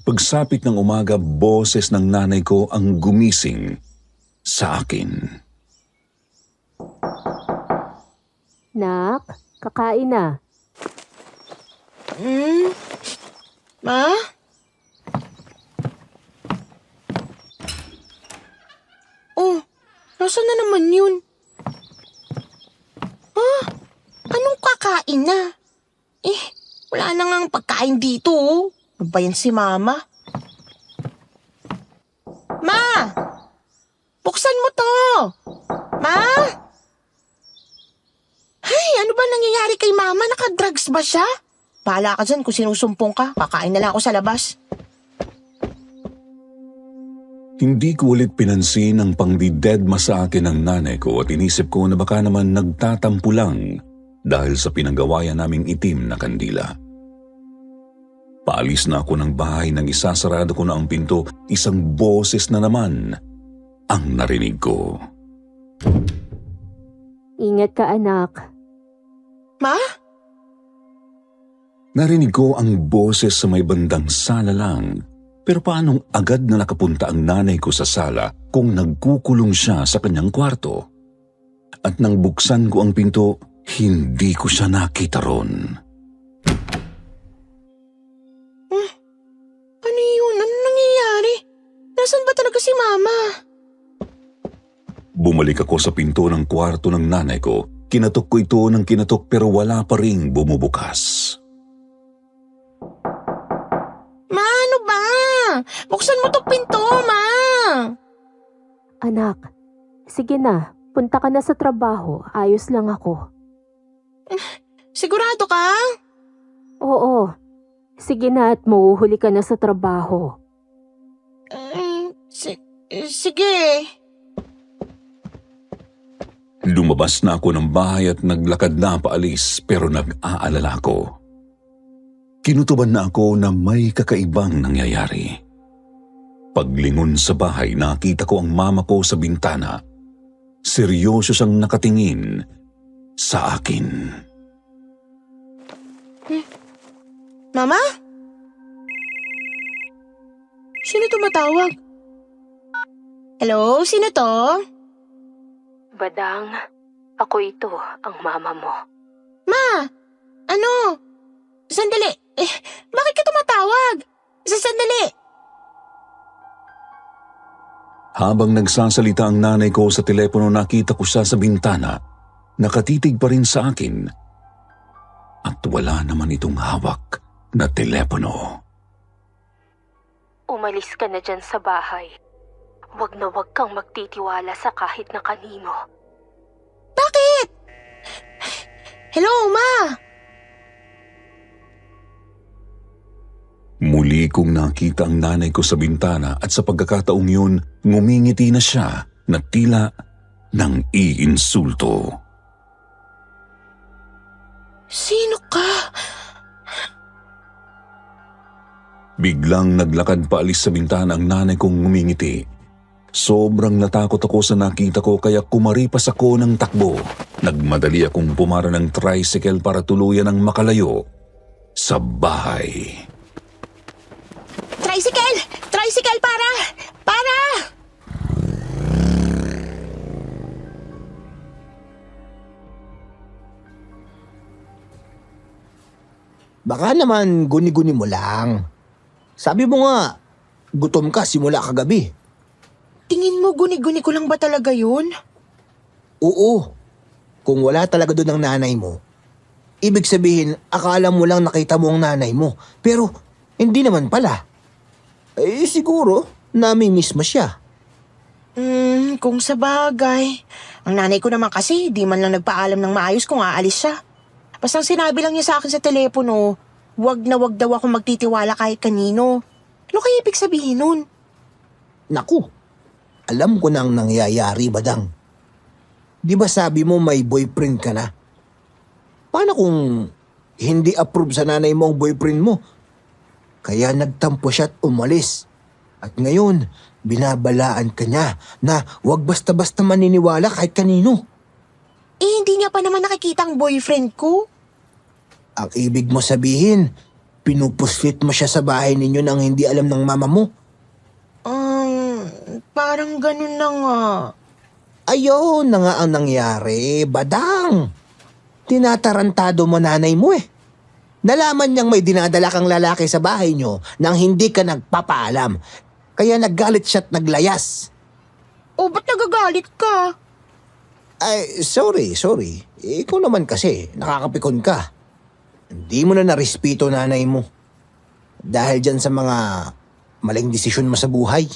Pagsapit ng umaga, boses ng nanay ko ang gumising sa akin. Nak, kakain na. Ma? Oh, nasaan na naman yun? Anong kakain na? Wala na ngang pagkain dito, oh. Ano ba yan si Mama? Ma! Buksan mo to! Ma! Ay, ano ba nangyayari kay Mama? Nakadrugs ba siya? Bahala ka dyan kung sinusumpong ka. Kakain na lang ako sa labas. Hindi ko ulit pinansin ang pangdidedma sa akin ng nanay ko at inisip ko na baka naman nagtatampo lang dahil sa pinagawayan naming itim na kandila. Paalis na ako ng bahay nang isasarado ko na ang pinto, isang boses na naman ang narinig ko. Ingat ka, anak. Ma? Narinig ko ang boses sa may bandang sala lang. Pero paanong agad na nakapunta ang nanay ko sa sala kung nagkukulong siya sa kanyang kwarto? At nang buksan ko ang pinto, hindi ko siya nakita ron. Ano yun? Ano nangyayari? Nasaan ba talaga si Mama? Bumalik ako sa pinto ng kwarto ng nanay ko. Kinatok ko ito ng kinatok pero wala pa ring bumubukas. Ma, ano ba? Buksan mo tong pinto, Ma! Anak, sige na. Punta ka na sa trabaho. Ayos lang ako. Sigurado ka? Oo. Sige na at mauhuli ka na sa trabaho. Sige. Lumabas na ako ng bahay at naglakad na paalis pero nag-aalala ko. Kinutuban na ako na may kakaibang nangyayari. Paglingon sa bahay, nakita ko ang mama ko sa bintana. Seryoso siyang nakatingin sa akin. Mama? Sino tumatawag? Hello? Sino to? Badang, ako ito, ang mama mo. Ma! Ano? Sandali. Bakit ka tumatawag? Sandali. Habang nagsasalita ang nanay ko sa telepono, nakita ko siya sa bintana. Nakatitig pa rin sa akin. At wala naman itong hawak na telepono. Umalis ka na dyan sa bahay. Wag na wag kang magtitiwala sa kahit na kanino. Bakit? Hello, Ma! Muli kong nakita ang nanay ko sa bintana at sa pagkakataong yun, ngumingiti na siya na tila nang iinsulto. Sino ka? Biglang naglakad paalis sa bintana ang nanay kong ngumingiti. Sobrang natakot ako sa nakita ko kaya kumaripas ako ng takbo. Nagmadali akong pumara ng tricycle para tuluyan ang makalayo sa bahay. Tricycle! Tricycle, para! Para! Baka naman guni-guni mo lang. Sabi mo nga, gutom ka simula kagabi. Tingin mo guni-guni ko lang ba talaga yun? Oo, kung wala talaga doon ang nanay mo, ibig sabihin akala mo lang nakita mo ang nanay mo. Pero Hindi naman pala. Siguro, nami-miss mo siya. Kung sa bagay. Ang nanay ko naman kasi, di man lang nagpaalam ng maayos kung aalis siya. Basta sinabi lang niya sa akin sa telepono, wag na wag daw ako magtitiwala kahit kanino. Ano kaya ibig sabihin nun? Naku, alam ko na ang nangyayari, Badang. Di ba sabi mo may boyfriend ka na? Paano kung hindi approve sa nanay mo ang boyfriend mo? Kaya nagtampo siya at umalis. At ngayon, binabalaan ka niya na huwag basta-basta maniniwala kahit kanino. Hindi niya pa naman nakikita ang boyfriend ko. Ang ibig mo sabihin, pinupuslit mo siya sa bahay ninyo nang hindi alam ng mama mo? Parang ganun na nga. Ayun na nga ang nangyari, Badang. Tinatarantado mo nanay mo eh. Nalaman niyang may dinadala kang lalaki sa bahay niyo nang hindi ka nagpapaalam. Kaya naggalit siya at naglayas. Ba't nagagalit ka? Ay, sorry. Ikaw naman kasi, nakakapikon ka. Hindi mo na narespeto nanay mo. Dahil dyan sa mga maling desisyon mo sa buhay.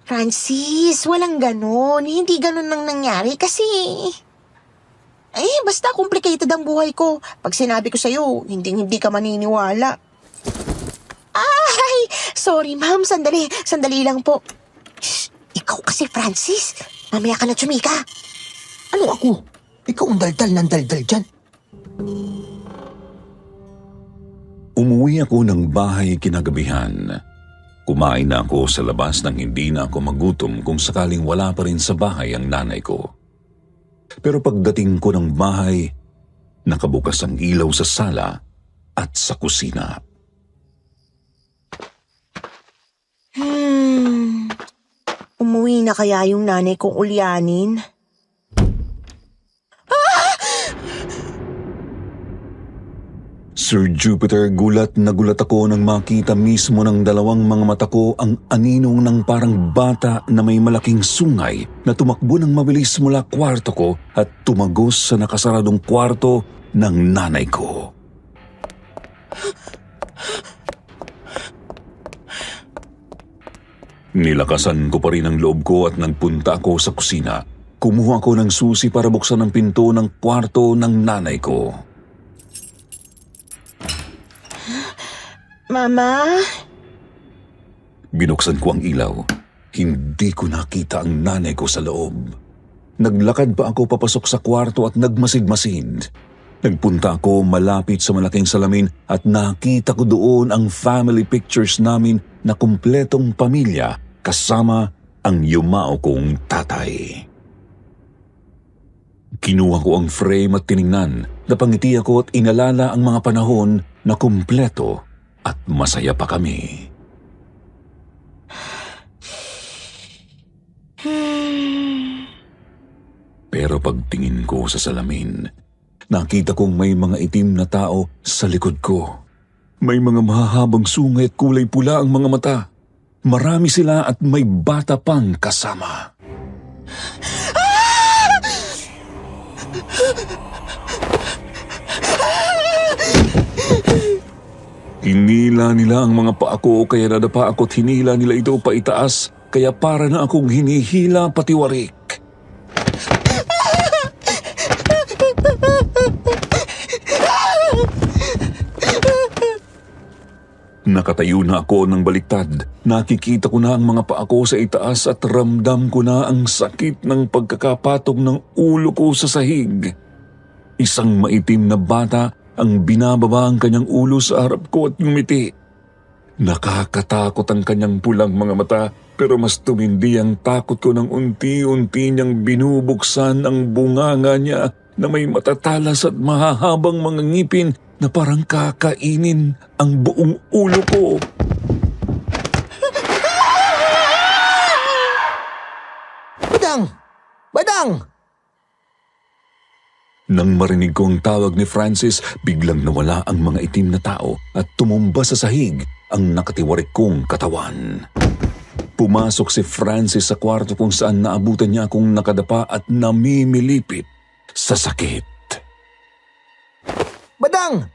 Francis, walang ganun. Hindi ganun nang nangyari kasi... basta complicated ang buhay ko. Pag sinabi ko sa'yo, hindi ka maniniwala. Ay! Sorry, ma'am. Sandali lang po. Shh! Ikaw kasi, Francis. Mamaya ka na tsumika. Ano ako? Ikaw ang daldal ng daldal dyan. Umuwi ako ng bahay kinagabihan. Kumain na ako sa labas nang hindi na ako magutom kung sakaling wala pa rin sa bahay ang nanay ko. Pero pagdating ko ng bahay, nakabukas ang ilaw sa sala at sa kusina. Umuwi na kaya yung nanay kong ulyanin? Sir Jupiter, gulat na gulat ako nang makita mismo ng dalawang mga mata ko ang aninong ng parang bata na may malaking sungay na tumakbo ng mabilis mula kwarto ko at tumagos sa nakasaradong kwarto ng nanay ko. Nilakasan ko pa rin ang loob ko at nagpunta ako sa kusina. Kumuha ako ng susi para buksan ang pinto ng kwarto ng nanay ko. Mama? Binuksan ko ang ilaw. Hindi ko nakita ang nanay ko sa loob. Naglakad pa ako papasok sa kwarto at nagmasid-masid. Nagpunta ako malapit sa malaking salamin at nakita ko doon ang family pictures namin na kumpletong pamilya kasama ang yumao kong tatay. Kinuha ko ang frame at tiningnan. Napangiti ako at inalala ang mga panahon na kumpleto at masaya pa kami. Pero pagtingin ko sa salamin, nakita kong may mga itim na tao sa likod ko. May mga mahahabang sungay at kulay pula ang mga mata. Marami sila at may bata pang kasama. Hinila nila ang mga paa ko kaya nadapa ako at hinila nila ito paitaas kaya para na akong hinihila patiwarik. Nakatayo na ako ng baliktad. Nakikita ko na ang mga paa ko sa itaas at ramdam ko na ang sakit ng pagkakapatong ng ulo ko sa sahig. Isang maitim na bata ang binababa ang kanyang ulo sa harap ko at ngumiti. Nakakatakot ang kanyang pulang mga mata pero mas tumindi ang takot ko nang unti-unti niyang binubuksan ang bunganga niya na may matatalas at mahahabang mga ngipin na parang kakainin ang buong ulo ko. Badang! Badang! Nang marinig ko ang tawag ni Francis, biglang nawala ang mga itim na tao at tumumba sa sahig ang nakatiwarik kong katawan. Pumasok si Francis sa kwarto kung saan naabutan niya akong nakadapa at namimilipit sa sakit. Badang!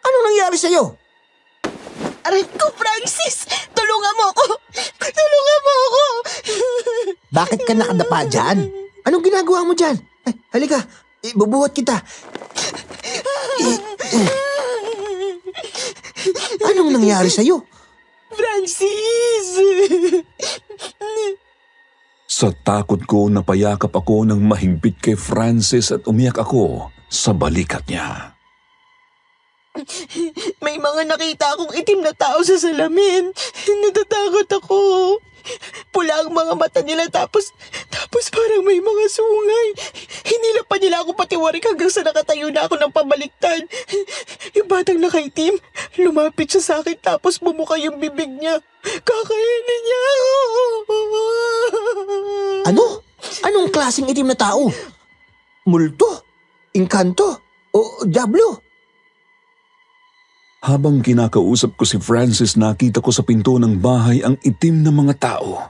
Anong nangyari sa'yo? Aray ko, Francis! Tulungan mo ako! Tulungan mo ako! Bakit ka nakadapa dyan? Anong ginagawa mo dyan? Ay, halika, ibubuhat kita. Anong nangyari sa'yo? Francis! Sa takot ko, napayakap ako ng mahigpit kay Francis at umiyak ako sa balikat niya. May mga nakita akong itim na tao sa salamin. Natatakot ako. Pula ang mga mata nila tapos parang may mga sungay. Hinila pa nila ako patiwarik hanggang sa nakatayo na ako ng pabaliktad. Yung batang nakaitim, lumapit siya sa akin tapos bumuka yung bibig niya. Kakainin niya ako. Ano? Anong klaseng itim na tao? Multo? Engkanto? O diablo? Habang kinakausap ko si Francis, nakita ko sa pinto ng bahay ang itim na mga tao.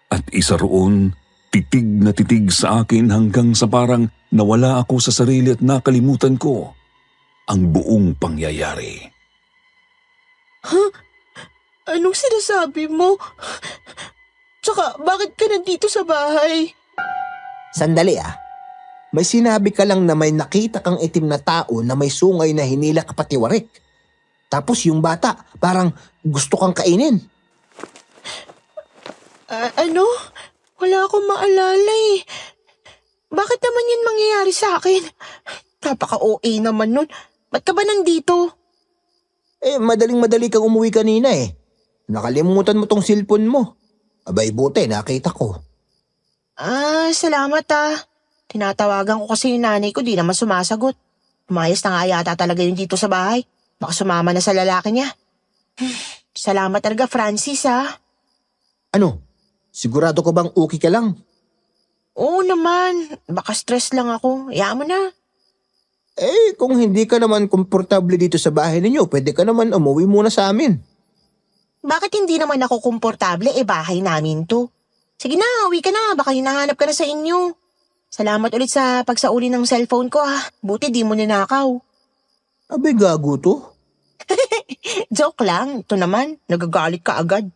At isa roon, titig na titig sa akin hanggang sa parang nawala ako sa sarili at nakalimutan ko ang buong pangyayari. Anong sinasabi mo? Tsaka, bakit ka nandito sa bahay? Sandali ah. May sinabi ka lang na may nakita kang itim na tao na may sungay na hinila ka patiwarik. Tapos yung bata, parang gusto kang kainin. Ano? Wala akong maalala eh. Bakit naman yun mangyayari sa akin? Napaka-OA naman nun. Ba't ka ba nandito? Madaling-madali kang umuwi kanina eh. Nakalimutan mo tong cellphone mo. Abay buti, nakita ko. Salamat ah. Tinatawagan ko kasi yung nanay ko, di naman sumasagot. Umayos na nga yata talaga yun dito sa bahay. Baka sumama na sa lalaki niya. Salamat talaga, Francis ah. Ano? Sigurado ka bang okay ka lang? Oo naman. Baka stress lang ako. Hayaan mo na. Kung hindi ka naman komportable dito sa bahay ninyo, pwede ka naman umuwi muna sa amin. Bakit hindi naman ako komportable? Bahay namin to. Sige na, uwi ka na. Baka hinahanap ka na sa inyo. Salamat ulit sa pagsauli ng cellphone ko ah. Buti di mo ninakaw. Abay gago to. Joke lang. Ito naman, nagagalit ka agad.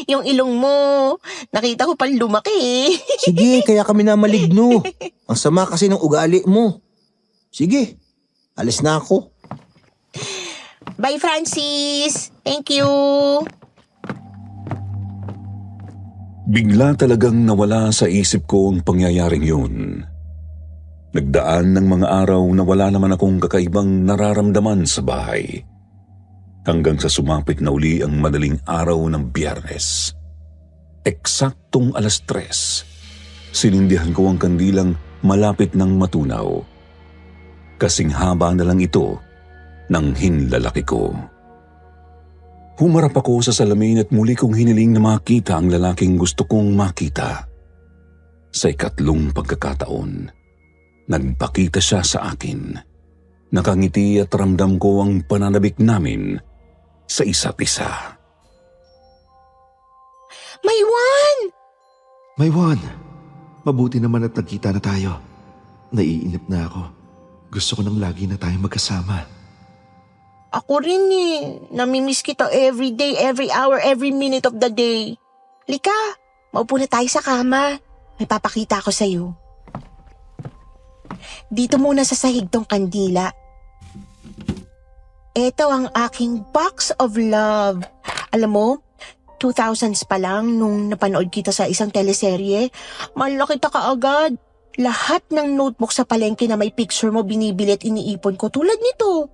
Yung ilong mo, nakita ko pang lumaki eh. Sige, kaya kami na maligno. Ang sama kasi ng ugali mo. Sige, alis na ako. Bye, Francis. Thank you. Bigla talagang nawala sa isip ko ang pangyayaring yun. Nagdaan ng mga araw na wala naman akong kakaibang nararamdaman sa bahay. Hanggang sa sumapit na uli ang madaling araw ng Biyernes. Eksaktong 3:00, sinindihan ko ang kandilang malapit ng matunaw. Kasing haba na lang ito ng hinlalaki ko. Humarap ako sa salamin at muli kong hiniling na makita ang lalaking gusto kong makita. Sa ikatlong pagkakataon, nagpakita siya sa akin. Nakangiti at ramdam ko ang pananabik namin sa isa't isa. Maywan! Maywan, mabuti naman at nagkita na tayo. Naiinip na ako. Gusto ko nang lagi na tayong magkasama. Ako rin eh. Namimiss kita every day, every hour, every minute of the day. Lika, maupo na tayo sa kama. May papakita ako sa'yo. Dito muna sa sahig tong kandila. Ito ang aking box of love. Alam mo, 2000s pa lang nung napanood kita sa isang teleserye, malaki kita kaagad. Lahat ng notebook sa palengke na may picture mo binibili at iniipon ko tulad nito.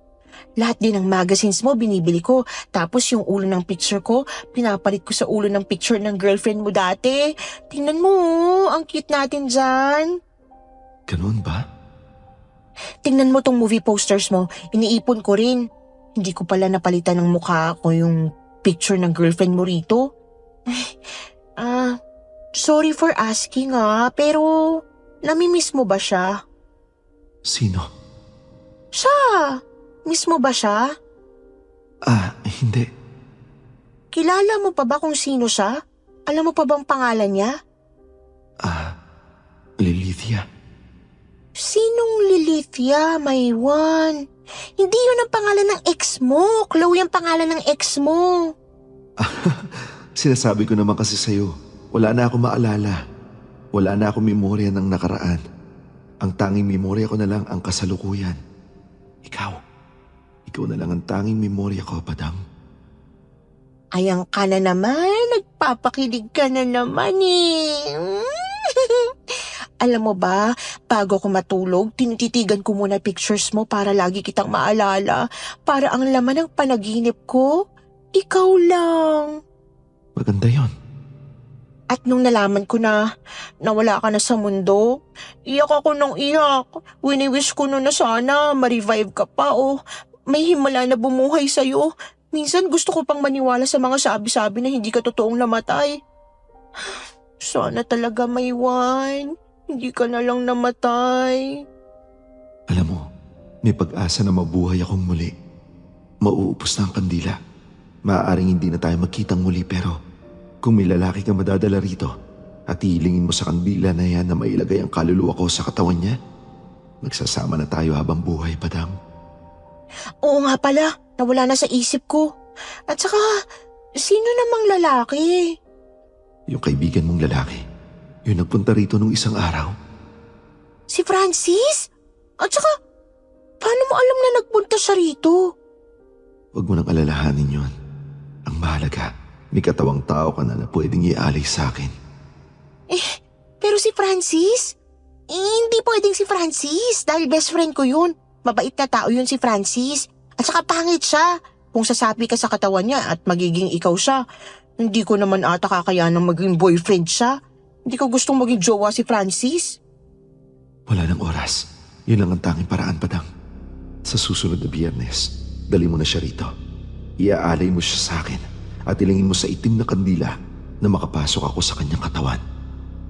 Lahat din ng magazines mo binibili ko. Tapos yung ulo ng picture ko, pinapalit ko sa ulo ng picture ng girlfriend mo dati. Tingnan mo, ang cute natin dyan. Ganun ba? Tingnan mo tong movie posters mo, iniipon ko rin. Hindi ko pala napalitan ng mukha ko yung picture ng girlfriend mo rito. Sorry for asking pero namimiss mo ba siya? Sino? Siya! Miss mo ba siya? Hindi. Kilala mo pa ba kung sino siya? Alam mo pa bang pangalan niya? Lilithia. Sinong Lilithia, Maywan? Hindi yun ang pangalan ng ex mo. Chloe ang pangalan ng ex mo. Sinasabi ko naman kasi sa'yo, wala na ako maalala. Wala na ako memorya ng nakaraan. Ang tanging memorya ko na lang ang kasalukuyan. Ikaw na lang ang tanging memorya ko, Badang. Ayan ka na naman. Nagpapakilig ka na naman eh. Alam mo ba, bago ko matulog, tinititigan ko muna pictures mo para lagi kitang maalala. Para ang laman ng panaginip ko, ikaw lang. Maganda yon. At nung nalaman ko na nawala ka na sa mundo, iyak ako ng iyak. Wini-wish ko na sana ma-revive ka pa o may himala na bumuhay sa'yo. Minsan gusto ko pang maniwala sa mga sabi-sabi na hindi ka totoong namatay. Sana talaga may one. Hindi ka na lang namatay. Alam mo, may pag-asa na mabuhay akong muli. Mauupos na ang kandila. Maaaring hindi na tayo magkitang muli pero kung may lalaki kang madadala rito at ihilingin mo sa kandila na yan na mailagay ang kaluluwa ko sa katawan niya, magsasama na tayo habang buhay, Badang. Oo nga pala, nawala na sa isip ko. At saka, sino namang lalaki? Yung kaibigan mong lalaki, yung nagpunta rito nung isang araw. Si Francis? At saka, paano mo alam na nagpunta siya rito? Huwag mo nang alalahanin yun. Ang mahalaga, may katawang tao ka na pwedeng ialay sa akin. Pero si Francis? Hindi pwedeng si Francis dahil best friend ko yun. Mabait na tao yun si Francis. At saka pangit siya. Kung sasapi ka sa katawan niya at magiging ikaw siya, hindi ko naman ata kakayanang maging boyfriend siya. Hindi ko gustong maging jowa si Francis. Wala nang oras. Yun lang ang tanging paraan, Badang. Sa susunod na Biyernes, dali mo na siya rito. Iaalay mo siya sa akin at ilingin mo sa itim na kandila na makapasok ako sa kanyang katawan.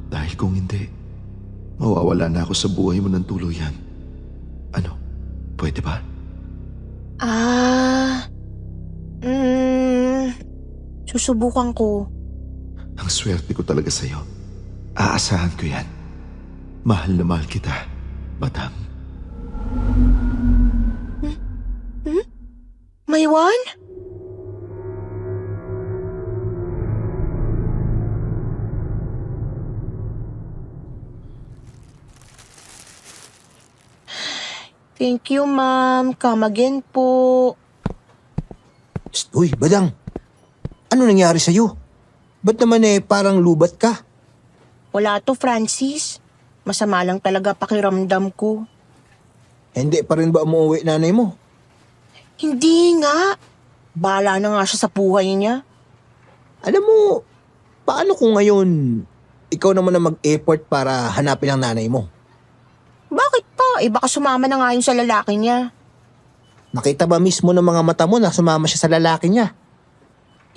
Dahil kung hindi, mawawala na ako sa buhay mo ng tuluyan. Ano? Pwede ba? Susubukan ko. Ang swerte ko talaga sa'yo. Aasahan ko yan. Mahal na mahal kita, Badang. May one? Thank you, ma'am. Come again po. Uy, Badang. Ano nangyari sa'yo? Ba't naman parang lubat ka? Wala to, Francis. Masama lang talaga pakiramdam ko. Hindi pa rin ba umuwi nanay mo? Hindi nga. Bahala na nga siya sa buhay niya. Alam mo, paano kung ngayon ikaw naman na mag-effort para hanapin ang nanay mo? Bakit pa? Baka sumama na nga yun sa lalaki niya. Nakita ba mismo ng mga mata mo na sumama siya sa lalaki niya?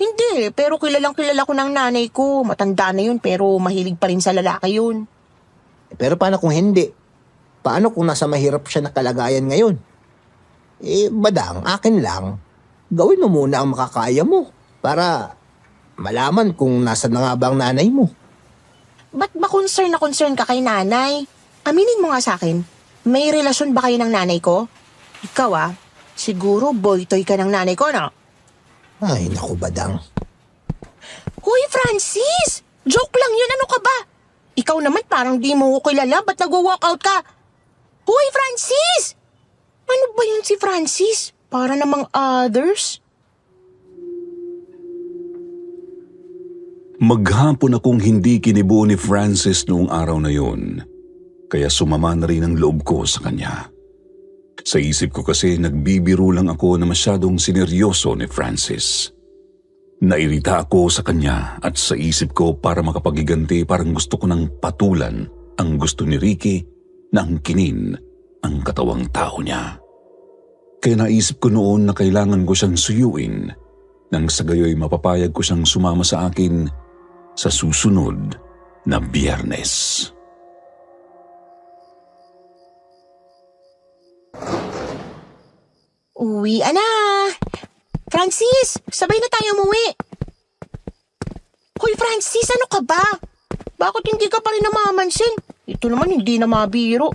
Hindi, pero kilalang kilala ko ng nanay ko. Matanda na yun pero mahilig pa rin sa lalaki yun. Pero paano kung hindi? Paano kung nasa mahirap siya na kalagayan ngayon? Badang, akin lang. Gawin mo muna ang makakaya mo para malaman kung nasa na nga ba ang nanay mo. Ba't ba concern ka kay nanay? Aminin mo nga sa akin, may relasyon ba kayo ng nanay ko? Ikaw siguro boy-toy ka ng nanay ko, no? Ay, naku, Badang. Hoy, Francis! Joke lang yun, ano ka ba? Ikaw naman parang di mo ko kilala, ba't nag-walkout ka? Hoy, Francis! Ano ba yun si Francis? Para namang others? Maghapon akong hindi kinibuo ni Francis noong araw na yun. Kaya sumama na rin ang loob ko sa kanya. Sa isip ko kasi nagbibiro lang ako na masyadong sineryoso ni Francis. Nairita ako sa kanya at sa isip ko para makapagiganti parang gusto ko nang patulan ang gusto ni Ricky na angkinin ang katawang tao niya. Kaya naisip ko noon na kailangan ko siyang suyuin nang sa gayoy mapapayag ko siyang sumama sa akin sa susunod na Biyernes. Uwi, na! Francis! Sabay na tayo umuwi! Hoy, Francis! Ano ka ba? Bakit hindi ka pa rin namamansin? Ito naman hindi na mabiro.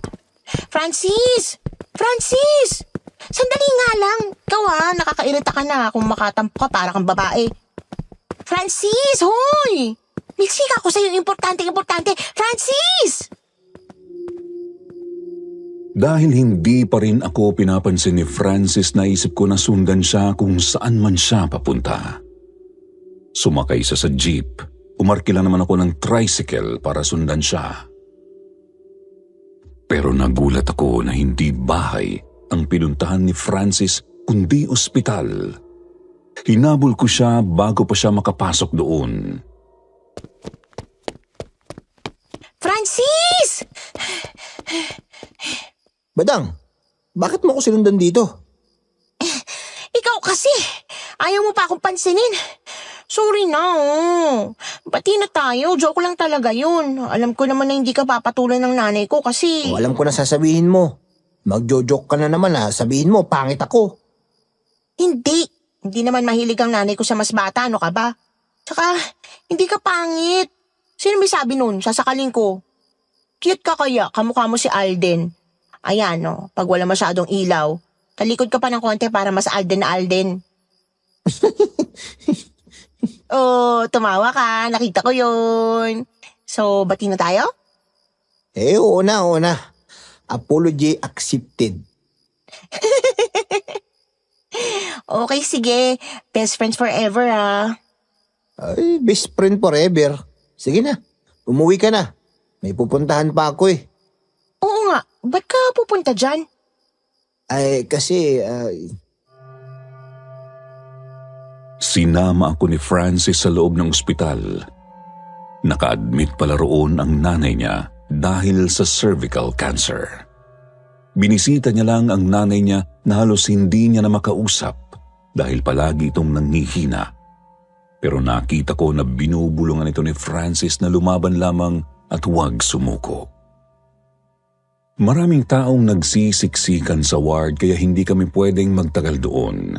Francis! Francis! Sandali nga lang. Ikaw nakakairita ka na kung makatampo ka para kang babae. Francis, hoy! Migsika ko sa'yo, importante. Francis! Dahil hindi pa rin ako pinapansin ni Francis, naisip ko na sundan siya kung saan man siya papunta. Sumakay sa jeep, umarkila naman ako ng tricycle para sundan siya. Pero nagulat ako na hindi bahay ang pinuntahan ni Francis kundi ospital. Hinabol ko siya bago pa siya makapasok doon. Francis! Badang, bakit mo ako sinundan dito? Ikaw kasi, ayaw mo pa akong pansinin. Sorry na, Pati na tayo, joke lang talaga yun. Alam ko naman na hindi ka papatulan ng nanay ko kasi... O, alam ko na sasabihin mo. Magjo-joke ka na naman sabihin mo, pangit ako. Hindi naman mahilig ang nanay ko sa mas bata, ano ka ba? Tsaka, hindi ka pangit. Sino may sabi nun? Sasakalin ko. Cute ka kaya, kamukha mo si Alden. Ayan, pag wala masyadong ilaw, talikod ka pa ng konti para mas Alden na Alden. Oh, tumawa ka. Nakita ko yun. So, bati na tayo? Oo na. Apology accepted. Okay, sige. Best friends forever, Ay, best friend forever. Sige na, umuwi ka na. May pupuntahan pa ako Oo nga. Ba't ka pupunta dyan? Ay, kasi, Sinama ako ni Francis sa loob ng ospital. Naka-admit pala roon ang nanay niya dahil sa cervical cancer. Binisita niya lang ang nanay niya na halos hindi niya na makausap dahil palagi itong nanghihina. Pero nakita ko na binubulungan ito ni Francis na lumaban lamang at huwag sumuko. Maraming taong nagsisiksikan sa ward kaya hindi kami pwedeng magtagal doon.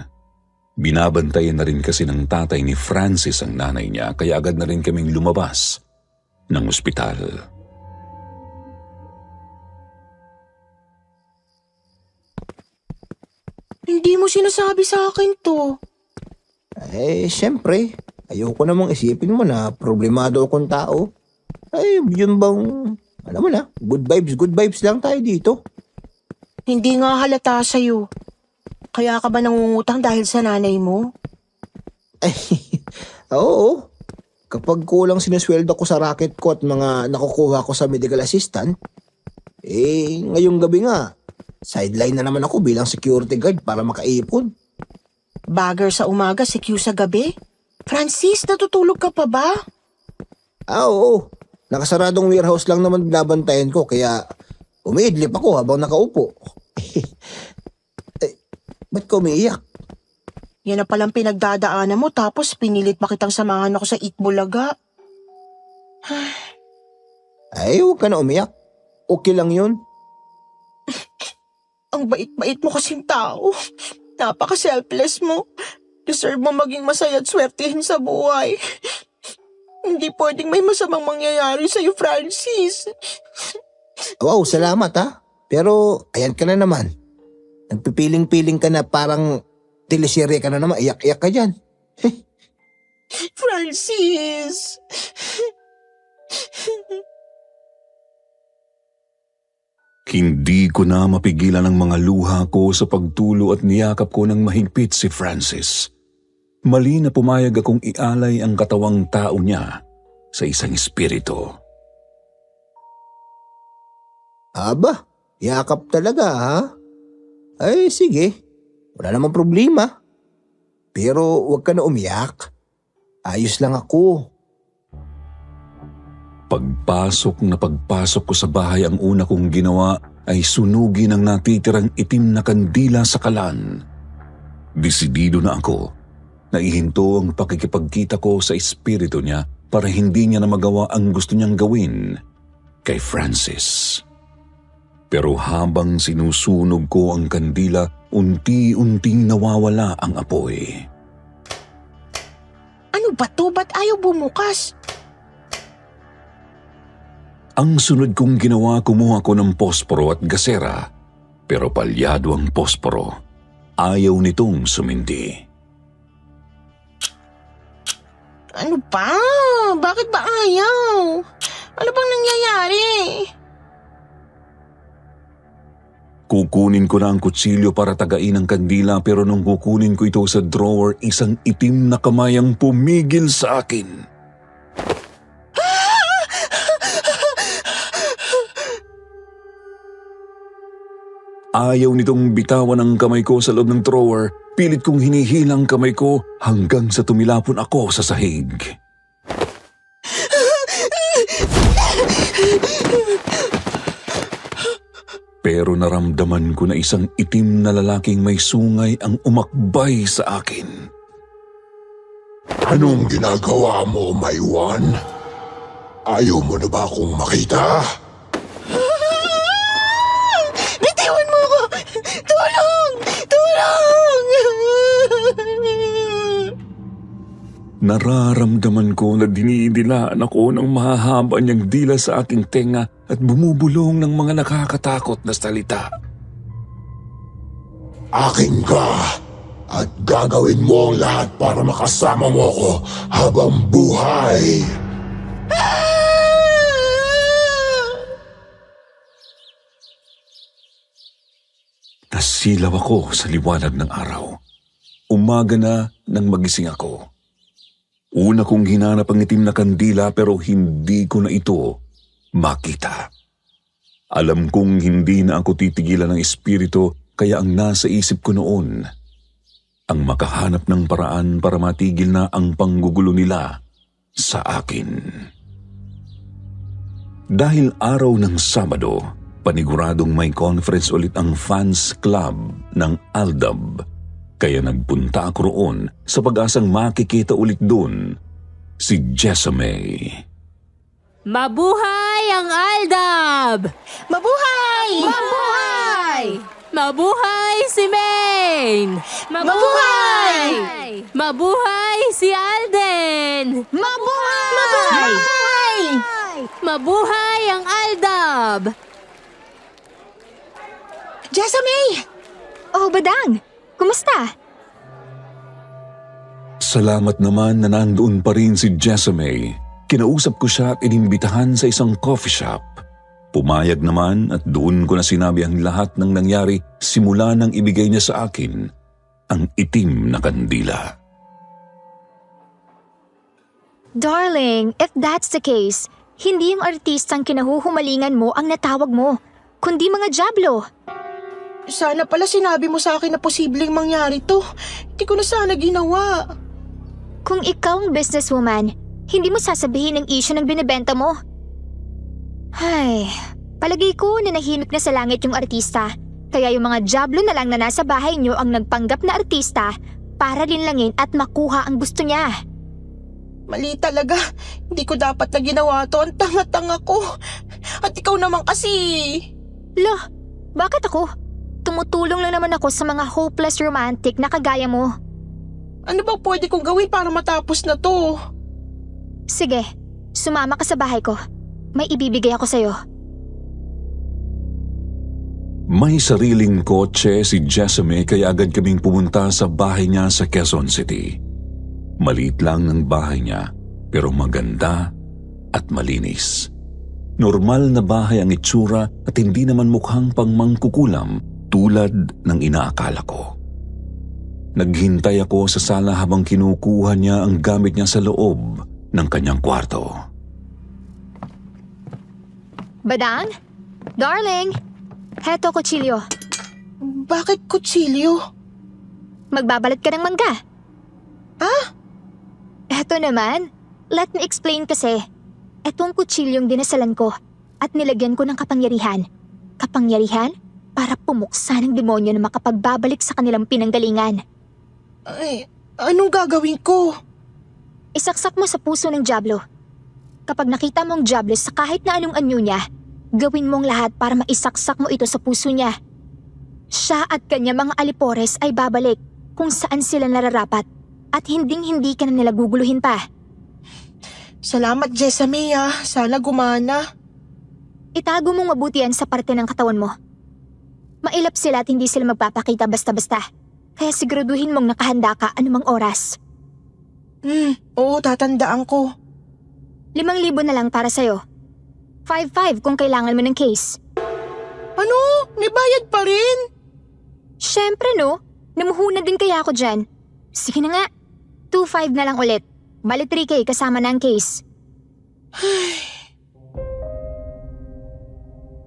Binabantayan na rin kasi ng tatay ni Francis ang nanay niya kaya agad na rin kaming lumabas ng ospital. Hindi mo sinasabi sa akin to. syempre, ayoko namang isipin mo na problemado akong tao. Ay, yun bang, alam mo na, good vibes lang tayo dito. Hindi nga halata sa'yo. Kaya ka ba nangungutang dahil sa nanay mo? Ay, oo. Kapag kulang sinusweldo ko sa racket ko at mga nakukuha ko sa medical assistant, ngayong gabi nga, sideline na naman ako bilang security guard para makaipon. Bagger sa umaga, CQ sa gabi? Francis, natutulog ka pa ba? Oo. Nakasaradong warehouse lang naman binabantayan ko kaya umiidlip ako habang nakaupo. Ba't ka umiiyak? Yan na palang pinagdadaanan mo tapos pinilit pa kitang samahan ako sa Itbulaga. Ay, huwag ka na umiyak. Okay lang yun. Ang bait-bait mo kasing tao. Napaka-selfless mo. Deserve mo maging masaya at swertihin sa buhay. Hindi pwedeng may masamang mangyayari sa'yo, Francis. Wow, salamat Pero, ayan ka na naman. Nagpipiling-piling ka na parang teleserye ka na naman. Iyak-iyak ka dyan. Francis! Hindi ko na mapigilan ang mga luha ko sa pagtulo at niyakap ko ng mahigpit si Francis. Mali na pumayag akong ialay ang katawang tao niya sa isang espiritu. Aba, yakap talaga Ay, sige. Wala namang problema. Pero huwag ka na umiyak. Ayos lang ako. Pagpasok ko sa bahay, ang una kong ginawa ay sunugin ang natitirang itim na kandila sa kalan. Desidido na ako. Naihinto ang pakikipagkita ko sa espiritu niya para hindi niya na magawa ang gusto niyang gawin kay Francis. Pero habang sinusunog ko ang kandila, unti-unting nawawala ang apoy. Ano ba to? Ba't ayaw bumukas? Ang sunod kong ginawa, kumuha ko ng posporo at gasera, pero palyado ang posporo. ayaw nitong sumindi. Ano ba? Bakit ba ayaw? Ano bang nangyayari? Kukunin ko na ang kutsilyo para tagain ang kandila pero nung kukunin ko ito sa drawer, isang itim na kamay ang pumigil sa akin. Ayaw nitong bitawan ang kamay ko sa loob ng drawer. Pilit kong hinihilang kamay ko hanggang sa tumilapon ako sa sahig. Pero naramdaman ko na isang itim na lalaking may sungay ang umakbay sa akin. Anong ginagawa mo, Maiwan? Ayaw mo na ba akong makita? Bitiwan mo ako! Tulong! Tulong! Nararamdaman ko na dinidilaan ako ng mahahaba niyang dila sa aking tenga at bumubulong ng mga nakakatakot na salita. Akin ka at gagawin mo ang lahat para makasama mo ako habang buhay. Nasilaw ako sa liwanag ng araw. Umaga na nang magising ako. Una kong hinanap ang itim na kandila pero hindi ko na ito makita. Alam kong hindi na ako titigilan ng espiritu kaya ang nasa isip ko noon, ang makahanap ng paraan para matigil na ang panggugulo nila sa akin. Dahil araw ng Sabado, paniguradong may conference ulit ang fans club ng Aldab. Kaya nagpunta ako roon sa pag-asang makikita ulit doon si Jessamy. Mabuhay ang Aldab! Mabuhay! Mabuhay! Mabuhay si Maine! Mabuhay! Mabuhay si Alden! Mabuhay! Mabuhay ang Aldab! Jessamy! Oh, Badang! Kumusta? Salamat naman na nandoon pa rin si Jessamy. Kinausap ko siya at inimbitahan sa isang coffee shop. Pumayag naman at doon ko na sinabi ang lahat ng nangyari simula nang ibigay niya sa akin ang itim na kandila. Darling, if that's the case, hindi yung artistang kinahuhumalingan mo ang natawag mo, kundi mga jablo. Sana pala sinabi mo sa akin na posibleng mangyari to. Hindi ko na sana ginawa. Kung ikaw ang businesswoman, hindi mo sasabihin ang issue ng binibenta mo. Ay, palagay ko na nahimik na sa langit yung artista. Kaya yung mga jablo na lang na nasa bahay niyo ang nagpanggap na artista para linlangin at makuha ang gusto niya. Mali talaga. Hindi ko dapat na ginawa to. Ang tanga-tanga ko. At ikaw naman kasi. Lo, bakit ako? Tumutulong lang naman ako sa mga hopeless romantic na kagaya mo. Ano bang pwede kong gawin para matapos na to? Sige, sumama ka sa bahay ko. May ibibigay ako sa'yo. May sariling kotse si Jessamy kaya agad kaming pumunta sa bahay niya sa Quezon City. Maliit lang ang bahay niya pero maganda at malinis. Normal na bahay ang itsura at hindi naman mukhang pangmangkukulam tulad ng inaakala ko. Naghintay ako sa sala habang kinukuha niya ang gamit niya sa loob ng kanyang kwarto. Badang? Darling? Heto, kutsilyo. Bakit kutsilyo? Magbabalat ka ng mangga. Ha? Heto naman. Let me explain kasi. Etong kutsilyong dinasalan ko at nilagyan ko ng kapangyarihan. Kapangyarihan para pumuksa ng demonyo na makapagbabalik sa kanilang pinanggalingan. Ay, anong gagawin ko? Isaksak mo sa puso ng Diablo. Kapag nakita mong Diablo sa kahit na anong anyo niya, gawin mong lahat para maisaksak mo ito sa puso niya. Siya at kanya mga alipores ay babalik kung saan sila nararapat at hinding-hindi ka na nila guguluhin pa. Salamat, Jessamy. Sana gumana. Itago mong mabuti yan sa parte ng katawan mo. Mailap sila at hindi sila magpapakita basta-basta. Kaya siguraduhin mong nakahanda ka anumang oras. Oo, tatandaan ko. 5,000 na lang para sa'yo. 5,500 kung kailangan mo ng case. Ano? May bayad pa rin? Syempre no, namuhuna din kaya ako dyan. Sige na nga, 2,500 na lang ulit. Bali 3K kasama na ang case.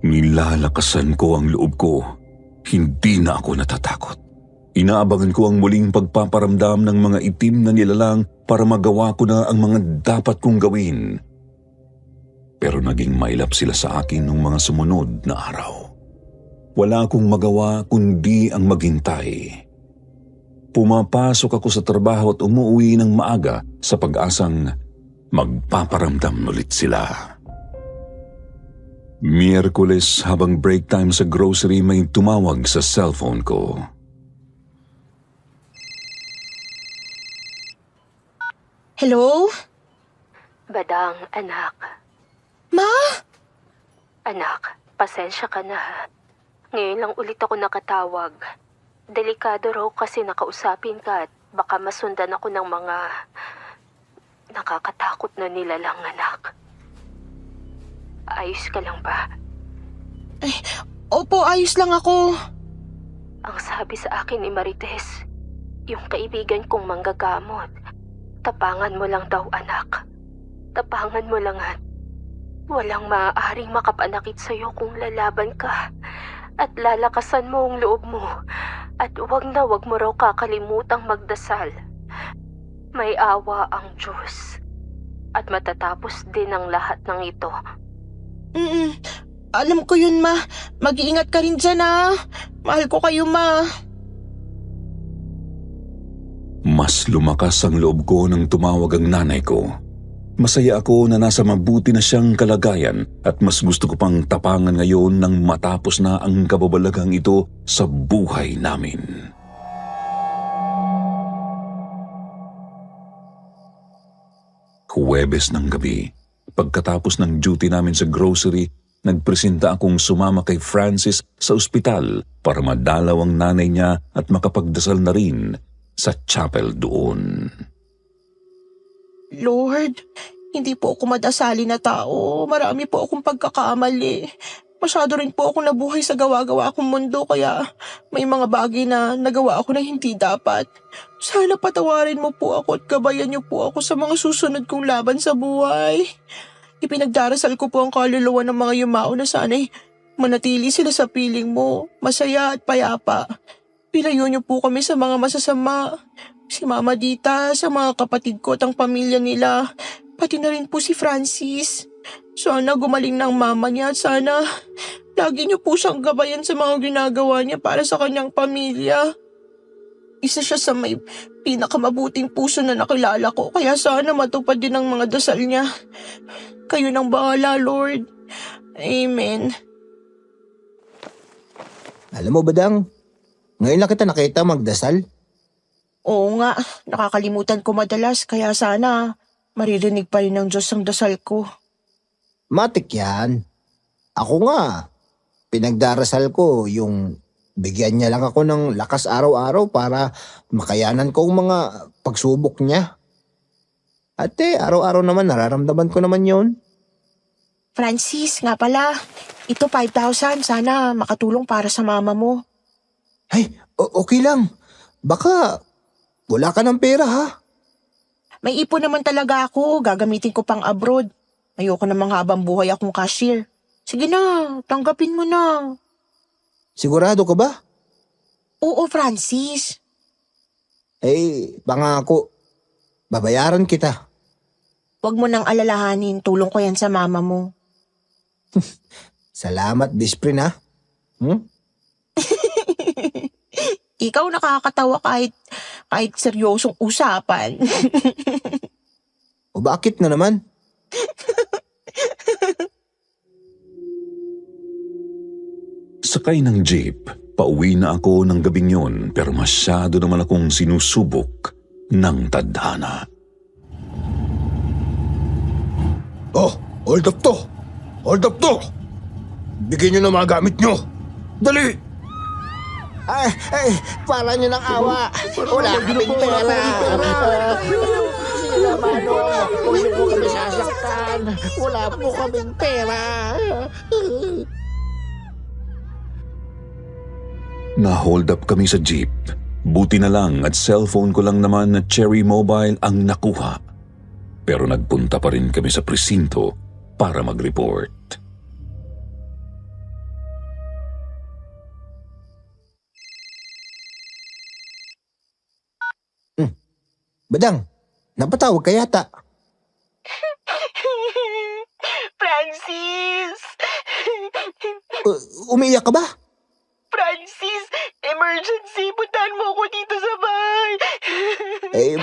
Nilalakasan ko ang loob ko. Hindi na ako natatakot. Inaabangan ko ang muling pagpaparamdam ng mga itim na nilalang para magawa ko na ang mga dapat kong gawin. Pero naging mailap sila sa akin nung mga sumunod na araw. Wala akong magawa kundi ang maghintay. Pumapasok ako sa trabaho at umuwi ng maaga sa pag-asang magpaparamdam ulit sila. Miyerkules habang break time sa grocery may tumawag sa cellphone ko. Hello? Badang, anak. Ma? Anak, pasensya ka na ha. Ngayon lang ulit ako nakatawag. Delikado raw kasi nakausapin ka at baka masundan ako ng mga nakakatakot na nilalang, anak. Ayos ka lang ba? Opo, ayos lang ako. Ang sabi sa akin ni Marites, yung kaibigan kong manggagamot, tapangan mo lang daw, anak. Tapangan mo lang at walang maaaring makapanakit sa'yo kung lalaban ka at lalakasan mo ang loob mo at wag mo raw kakalimutang magdasal. May awa ang Diyos at matatapos din ang lahat ng ito. Alam ko yun, Ma. Mag-iingat ka rin dyan, ha. Mahal ko kayo, Ma. Mas lumakas ang loob ko nang tumawag ang nanay ko. Masaya ako na nasa mabuti na siyang kalagayan at mas gusto ko pang tapangan ngayon nang matapos na ang kababalaghang ito sa buhay namin. Huwebes ng gabi, pagkatapos ng duty namin sa grocery, nagpresenta akong sumama kay Francis sa ospital para madalaw ang nanay niya at makapagdasal na rin sa chapel doon. Lord, hindi po ako madasali na tao. Marami po akong pagkakamali. Masyado rin po akong nabuhay sa gawa-gawa akong mundo kaya may mga bagay na nagawa ako na hindi dapat. Sana patawarin mo po ako at gabayan niyo po ako sa mga susunod kong laban sa buhay. Ipinagdarasal ko po ang kaluluwa ng mga yumao na sana'y manatili sila sa piling mo, masaya at payapa. Pilayo niyo po kami sa mga masasama. Si Mama Dita, sa mga kapatid ko at ang pamilya nila, pati na rin po si Francis. Sana gumaling ng mama niya at sana lagi niyo po siyang gabayan sa mga ginagawa niya para sa kanyang pamilya. Isa siya sa may pinakamabuting puso na nakilala ko kaya sana matupad din ang mga dasal niya. Kayo nang bahala, Lord. Amen. Alam mo, Badang, ngayon lang kita nakita magdasal. Oo nga, nakakalimutan ko madalas kaya sana maririnig pa rin ng Diyos ang dasal ko. Matik yan. Ako nga, pinagdarasal ko yung bigyan niya lang ako ng lakas araw-araw para makayanan ko ang mga pagsubok niya. Ate, araw-araw naman nararamdaman ko naman yon. Francis, nga pala, ito 5,000. Sana makatulong para sa mama mo. Ay, okay lang. Baka wala ka ng pera ha. May ipon naman talaga ako. Gagamitin ko pang abroad. Ayoko namang habang buhay akong cashier. Sige na, tanggapin mo na. Sigurado ka ba? Oo, Francis. Pangako. Babayaran kita. Huwag mo nang alalahanin. Tulong ko yan sa mama mo. Salamat, Bisprin ha. Ikaw nakakatawa kahit seryosong usapan. O bakit na naman? Sakay ng jeep, pauwi na ako ng gabing yun pero masyado naman akong sinusubok ng tadhana. Oh, hold up to! Hold up to! Bigyan nyo na mga gamit nyo! Dali! Para nyo ng awa. Wala kaming pera. Sila mano, huwag niyo po kami sasaktan. Wala po kaming pera. Na-hold up kami sa jeep. Buti na lang at cellphone ko lang naman na Cherry Mobile ang nakuha. Pero nagpunta pa rin kami sa presinto para mag-report. Badang, napatawag ka yata. Francis! Umiiyak ka ba? Francis! Emergency! Puntahan mo ako dito sa bahay!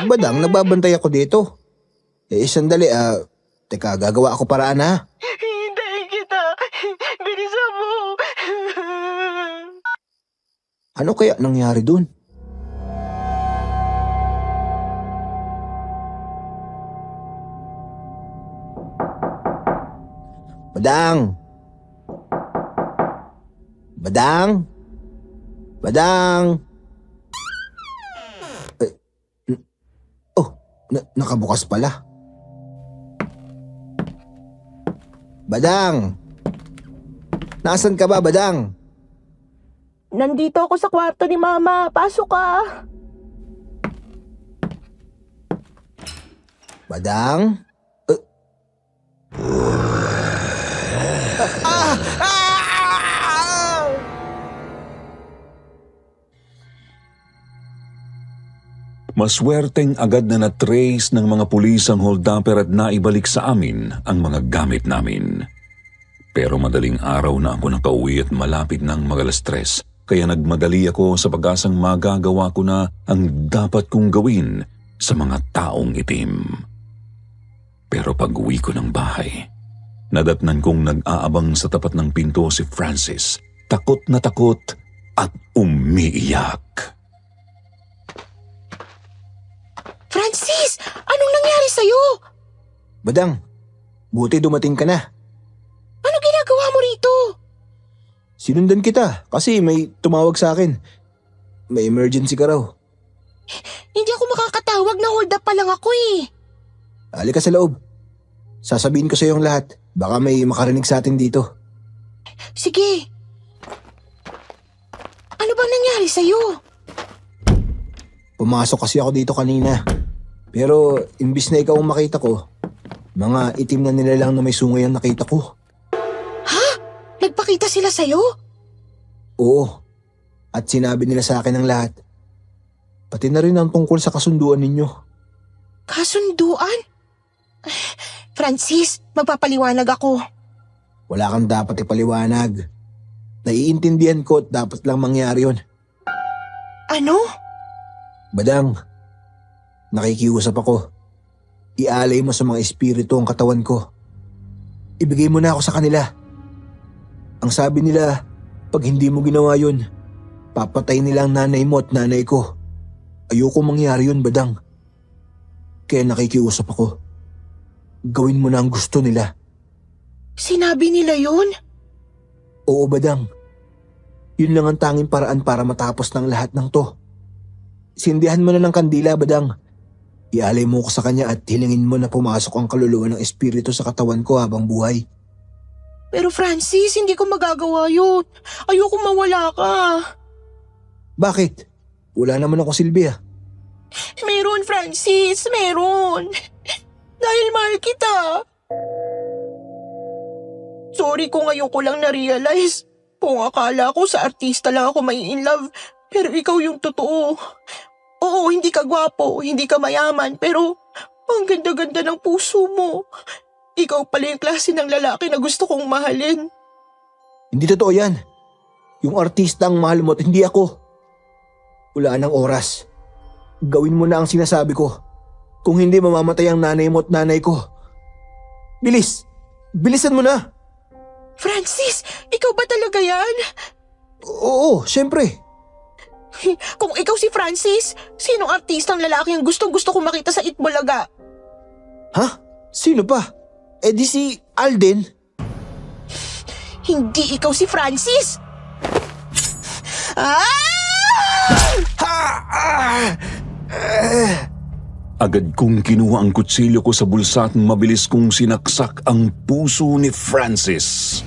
Badang, nagbabantay ako dito. Sandali, teka, gagawa ako paraan ha. Hintayin kita! Bilisan mo! Ano kaya nangyari dun? Badang! Badang! Badang! Nakabukas pala. Badang! Nasaan ka ba, Badang? Nandito ako sa kwarto ni Mama. Pasok ka! Badang? Maswerteng agad na na-trace ng mga pulis ang hold-upper at naibalik sa amin ang mga gamit namin. Pero madaling araw na ako nakauwi at malapit ng mag-alas-3, kaya nagmadali ako sa pag-asang magagawa ko na ang dapat kong gawin sa mga taong itim. Pero pag-uwi ko ng bahay, nadatnan kong nag-aabang sa tapat ng pinto si Francis, takot na takot at umiiyak. Francis! Anong nangyari sa'yo? Badang, buti dumating ka na. Ano ginagawa mo rito? Sinundan kita kasi may tumawag sa akin. May emergency ka raw. Hindi ako makakatawag, na hold up pa lang ako eh. Halika sa loob. Sasabihin ko sa iyo ang lahat. Baka may makarinig sa atin dito. Sige. Ano bang nangyari sa'yo? Pumasok kasi ako dito kanina. Pero imbis na ikaw ang makita ko, mga itim na nilalang na may sungay ang nakita ko. Ha? Nagpakita sila sa'yo? Oo. At sinabi nila sa akin ang lahat. Pati na rin ang tungkol sa kasunduan ninyo. Kasunduan? Francis, magpapaliwanag ako. Wala kang dapat ipaliwanag. Naiintindihan ko at dapat lang mangyari yun. Ano? Badang, nakikiusap ako. Ialay mo sa mga espiritu ang katawan ko. Ibigay mo na ako sa kanila. Ang sabi nila, pag hindi mo ginawa yun, papatay nila ang nanay mo at nanay ko. Ayoko mangyari yun, Badang. Kaya nakikiusap ako. Gawin mo na ang gusto nila. Sinabi nila yun? Oo, Badang. Yun lang ang tanging paraan para matapos ng lahat ng to. Sindihan mo na ng kandila, Badang. Ialay mo ko sa kanya at hilingin mo na pumasok ang kaluluwa ng espiritu sa katawan ko habang buhay. Pero Francis, hindi ko magagawa yun. Ayoko mawala ka. Bakit? Wala naman ako silbi ah. Meron, Francis. Meron. Dahil mahal kita. Sorry kung ngayon ko lang na-realize. Kung akala ko sa artista lang ako may in love. Pero ikaw yung totoo. Oo, hindi ka gwapo, hindi ka mayaman, pero ang ganda-ganda ng puso mo. Ikaw pala yung klase ng lalaki na gusto kong mahalin. Hindi totoo yan. Yung artista ang mahal mo at hindi ako. Wala nang oras. Gawin mo na ang sinasabi ko. Kung hindi, mamamatay ang nanay mo at nanay ko. Bilis! Bilisan mo na! Francis, ikaw ba talaga yan? Oo, syempre. Kung ikaw si Francis, sinong artistang lalaki ang gustong-gusto kong makita sa Itbulaga? Ha? Sino pa? Di si Alden. Hindi ikaw si Francis! Ah! Agad kong kinuha ang kutsilyo ko sa bulsa at mabilis kong sinaksak ang puso ni Francis.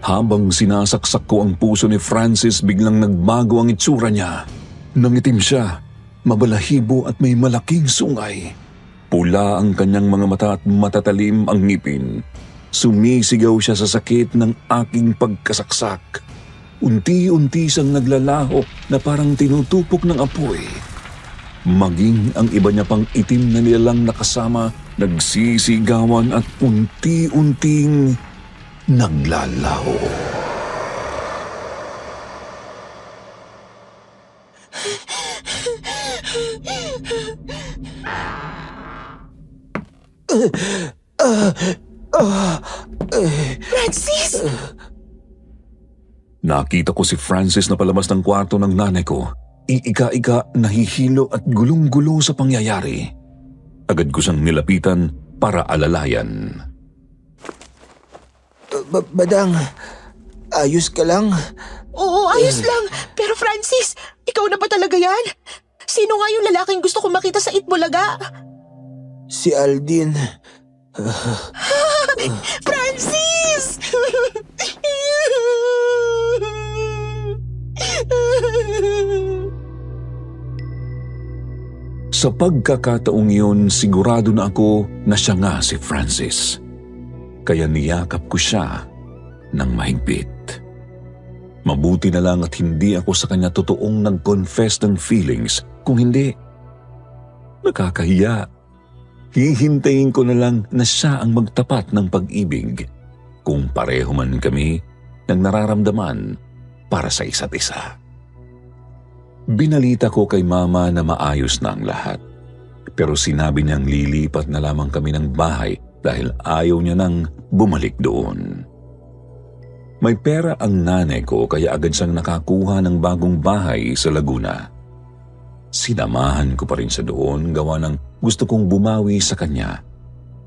Habang sinasaksak ko ang puso ni Francis, biglang nagbago ang itsura niya. Nangitim siya, mabalahibo at may malaking sungay. Pula ang kanyang mga mata at matatalim ang ngipin. Sumisigaw siya sa sakit ng aking pagkasaksak. Unti-unti siyang naglalaho na parang tinutupok ng apoy. Maging ang iba niya pang itim na nilalang nakasama, nagsisigawan at unti-unting naglalaho. Francis! Nakita ko si Francis na palabas ng kwarto ng nanay ko. Iika-ika, nahihilo at gulong-gulo sa pangyayari. Agad ko siyang nilapitan para alalayan. Badang, ayos ka lang? Oo, ayos lang. Pero Francis, ikaw na ba talaga yan? Sino nga yung lalaking gusto kong makita sa Itbulaga? Si Aldin. Francis! Sa pagkakataong iyon, sigurado na ako na siya nga si Francis. Kaya niyakap ko siya ng mahigpit. Mabuti na lang at hindi ako sa kanya totoong nag-confess ng feelings. Kung hindi, nakakahiya. Hihintayin ko na lang na siya ang magtapat ng pag-ibig kung pareho man kami ng nararamdaman para sa isa't isa. Binalita ko kay Mama na maayos na ang lahat. Pero sinabi niyang lilipat na lamang kami ng bahay dahil ayaw niya nang bumalik doon. May pera ang nanay ko kaya agad siyang nakakuha ng bagong bahay sa Laguna. Sinamahan ko pa rin sa doon gawa ng gusto kong bumawi sa kanya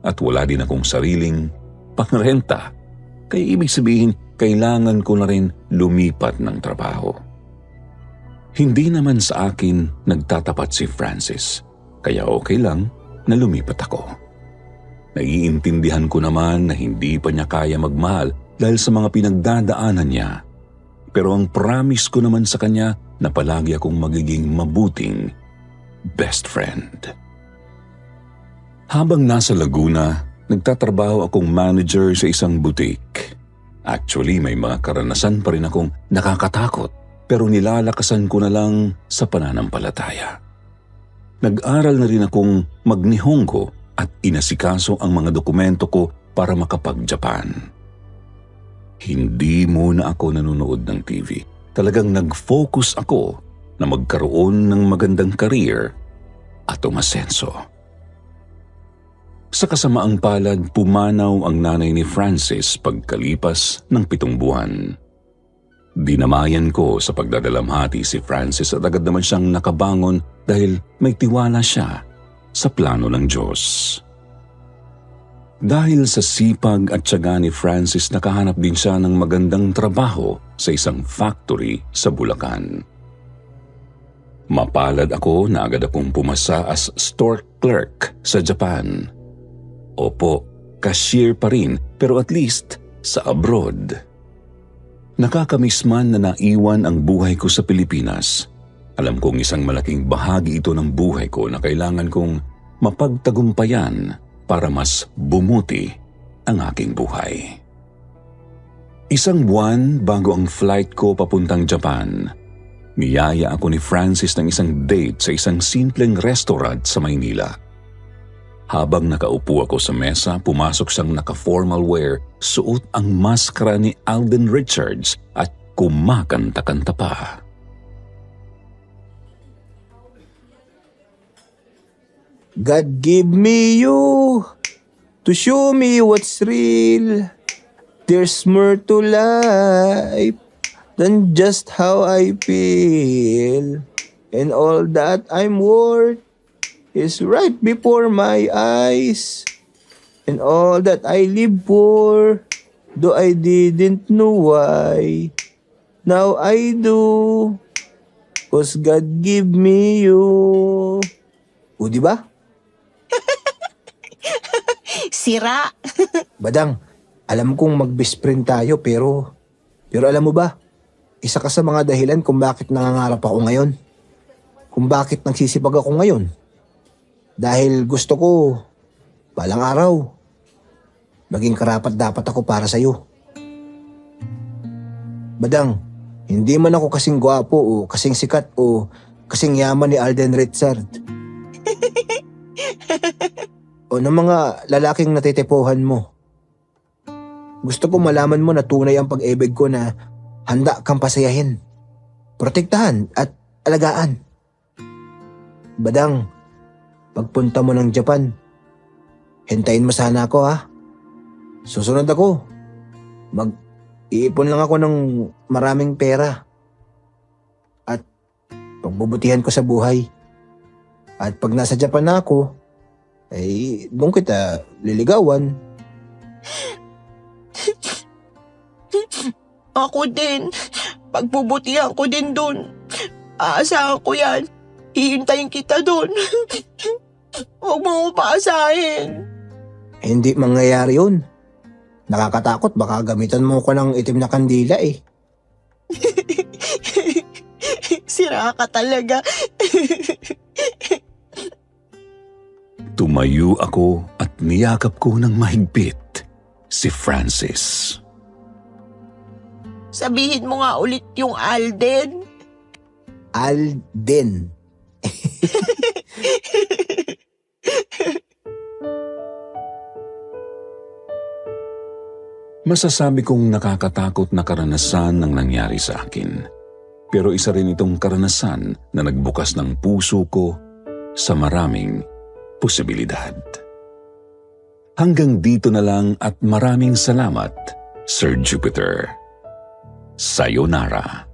at wala din akong sariling pangrenta. Kaya ibig sabihin, kailangan ko na rin lumipat ng trabaho. Hindi naman sa akin nagtatapat si Francis, kaya okay lang na lumipat ako. Naiintindihan ko naman na hindi pa niya kaya magmahal dahil sa mga pinagdadaanan niya. Pero ang promise ko naman sa kanya na palagi akong magiging mabuting best friend. Habang nasa Laguna, nagtatrabaho akong manager sa isang boutique. Actually, may mga karanasan pa rin akong nakakatakot pero nilalakasan ko na lang sa pananampalataya. Nag-aral na rin akong magnihongo at inasikaso ang mga dokumento ko para makapag-Japan. Hindi muna ako nanonood ng TV. Talagang nag-focus ako na magkaroon ng magandang career at umasenso. Sa kasamaang palad, pumanaw ang nanay ni Francis pagkalipas ng 7 buwan. Dinamayan ko sa pagdadalamhati si Francis at agad naman siyang nakabangon dahil may tiwala siya sa plano ng Diyos. Dahil sa sipag at tiyaga ni Francis, nakahanap din siya ng magandang trabaho sa isang factory sa Bulacan. Mapalad ako na agad akong pumasa as store clerk sa Japan. Opo, cashier pa rin pero at least sa abroad. Nakakamiss man na naiwan ang buhay ko sa Pilipinas. Alam kong isang malaking bahagi ito ng buhay ko na kailangan kong mapagtagumpayan para mas bumuti ang aking buhay. 1 buwan bago ang flight ko papuntang Japan, niyaya ako ni Francis ng isang date sa isang simpleng restaurant sa Maynila. Habang nakaupo ako sa mesa, pumasok siyang naka-formal wear, suot ang maskara ni Alden Richards at kumakanta-kanta pa. God give me you to show me what's real. There's more to life than just how I feel. And all that I'm worth is right before my eyes. And all that I live for, though I didn't know why, now I do, 'cause God give me you. O, di ba? Sira. Badang, alam kong mag-best friend tayo pero alam mo ba, isa ka sa mga dahilan kung bakit nangangarap ako ngayon. Kung bakit nagsisipag ako ngayon. Dahil gusto ko, balang araw, maging karapat dapat ako para sa'yo. Badang, hindi man ako kasing gwapo o kasing sikat o kasing yaman ni Alden Richard. O ng mga lalaking natitipuhan mo. Gusto ko malaman mo na tunay ang pag-ibig ko na handa kang pasayahin, protektahan at alagaan. Badang, pagpunta mo ng Japan, hintayin mo sana ako ha. Susunod ako. Mag-iipon lang ako ng maraming pera. At pagbubutihan ko sa buhay. At pag nasa Japan na ako, ay doon kita liligawan. Ako din. Pagbubutihan ko din dun. Aasahan ko yan. Hihintayin kita dun. Huwag mo ko paasahin. Hindi mangyayari yun. Nakakatakot, baka gamitan mo ko ng itim na kandila eh. Sira ka talaga. Tumayo ako at niyakap ko ng mahigpit si Francis. Sabihin mo nga ulit yung Alden. Alden. Masasabi kong nakakatakot na karanasan ang nangyari sa akin. Pero isa rin itong karanasan na nagbukas ng puso ko sa maraming posibilidad. Hanggang dito na lang at maraming salamat, Sir Jupiter. Sayonara.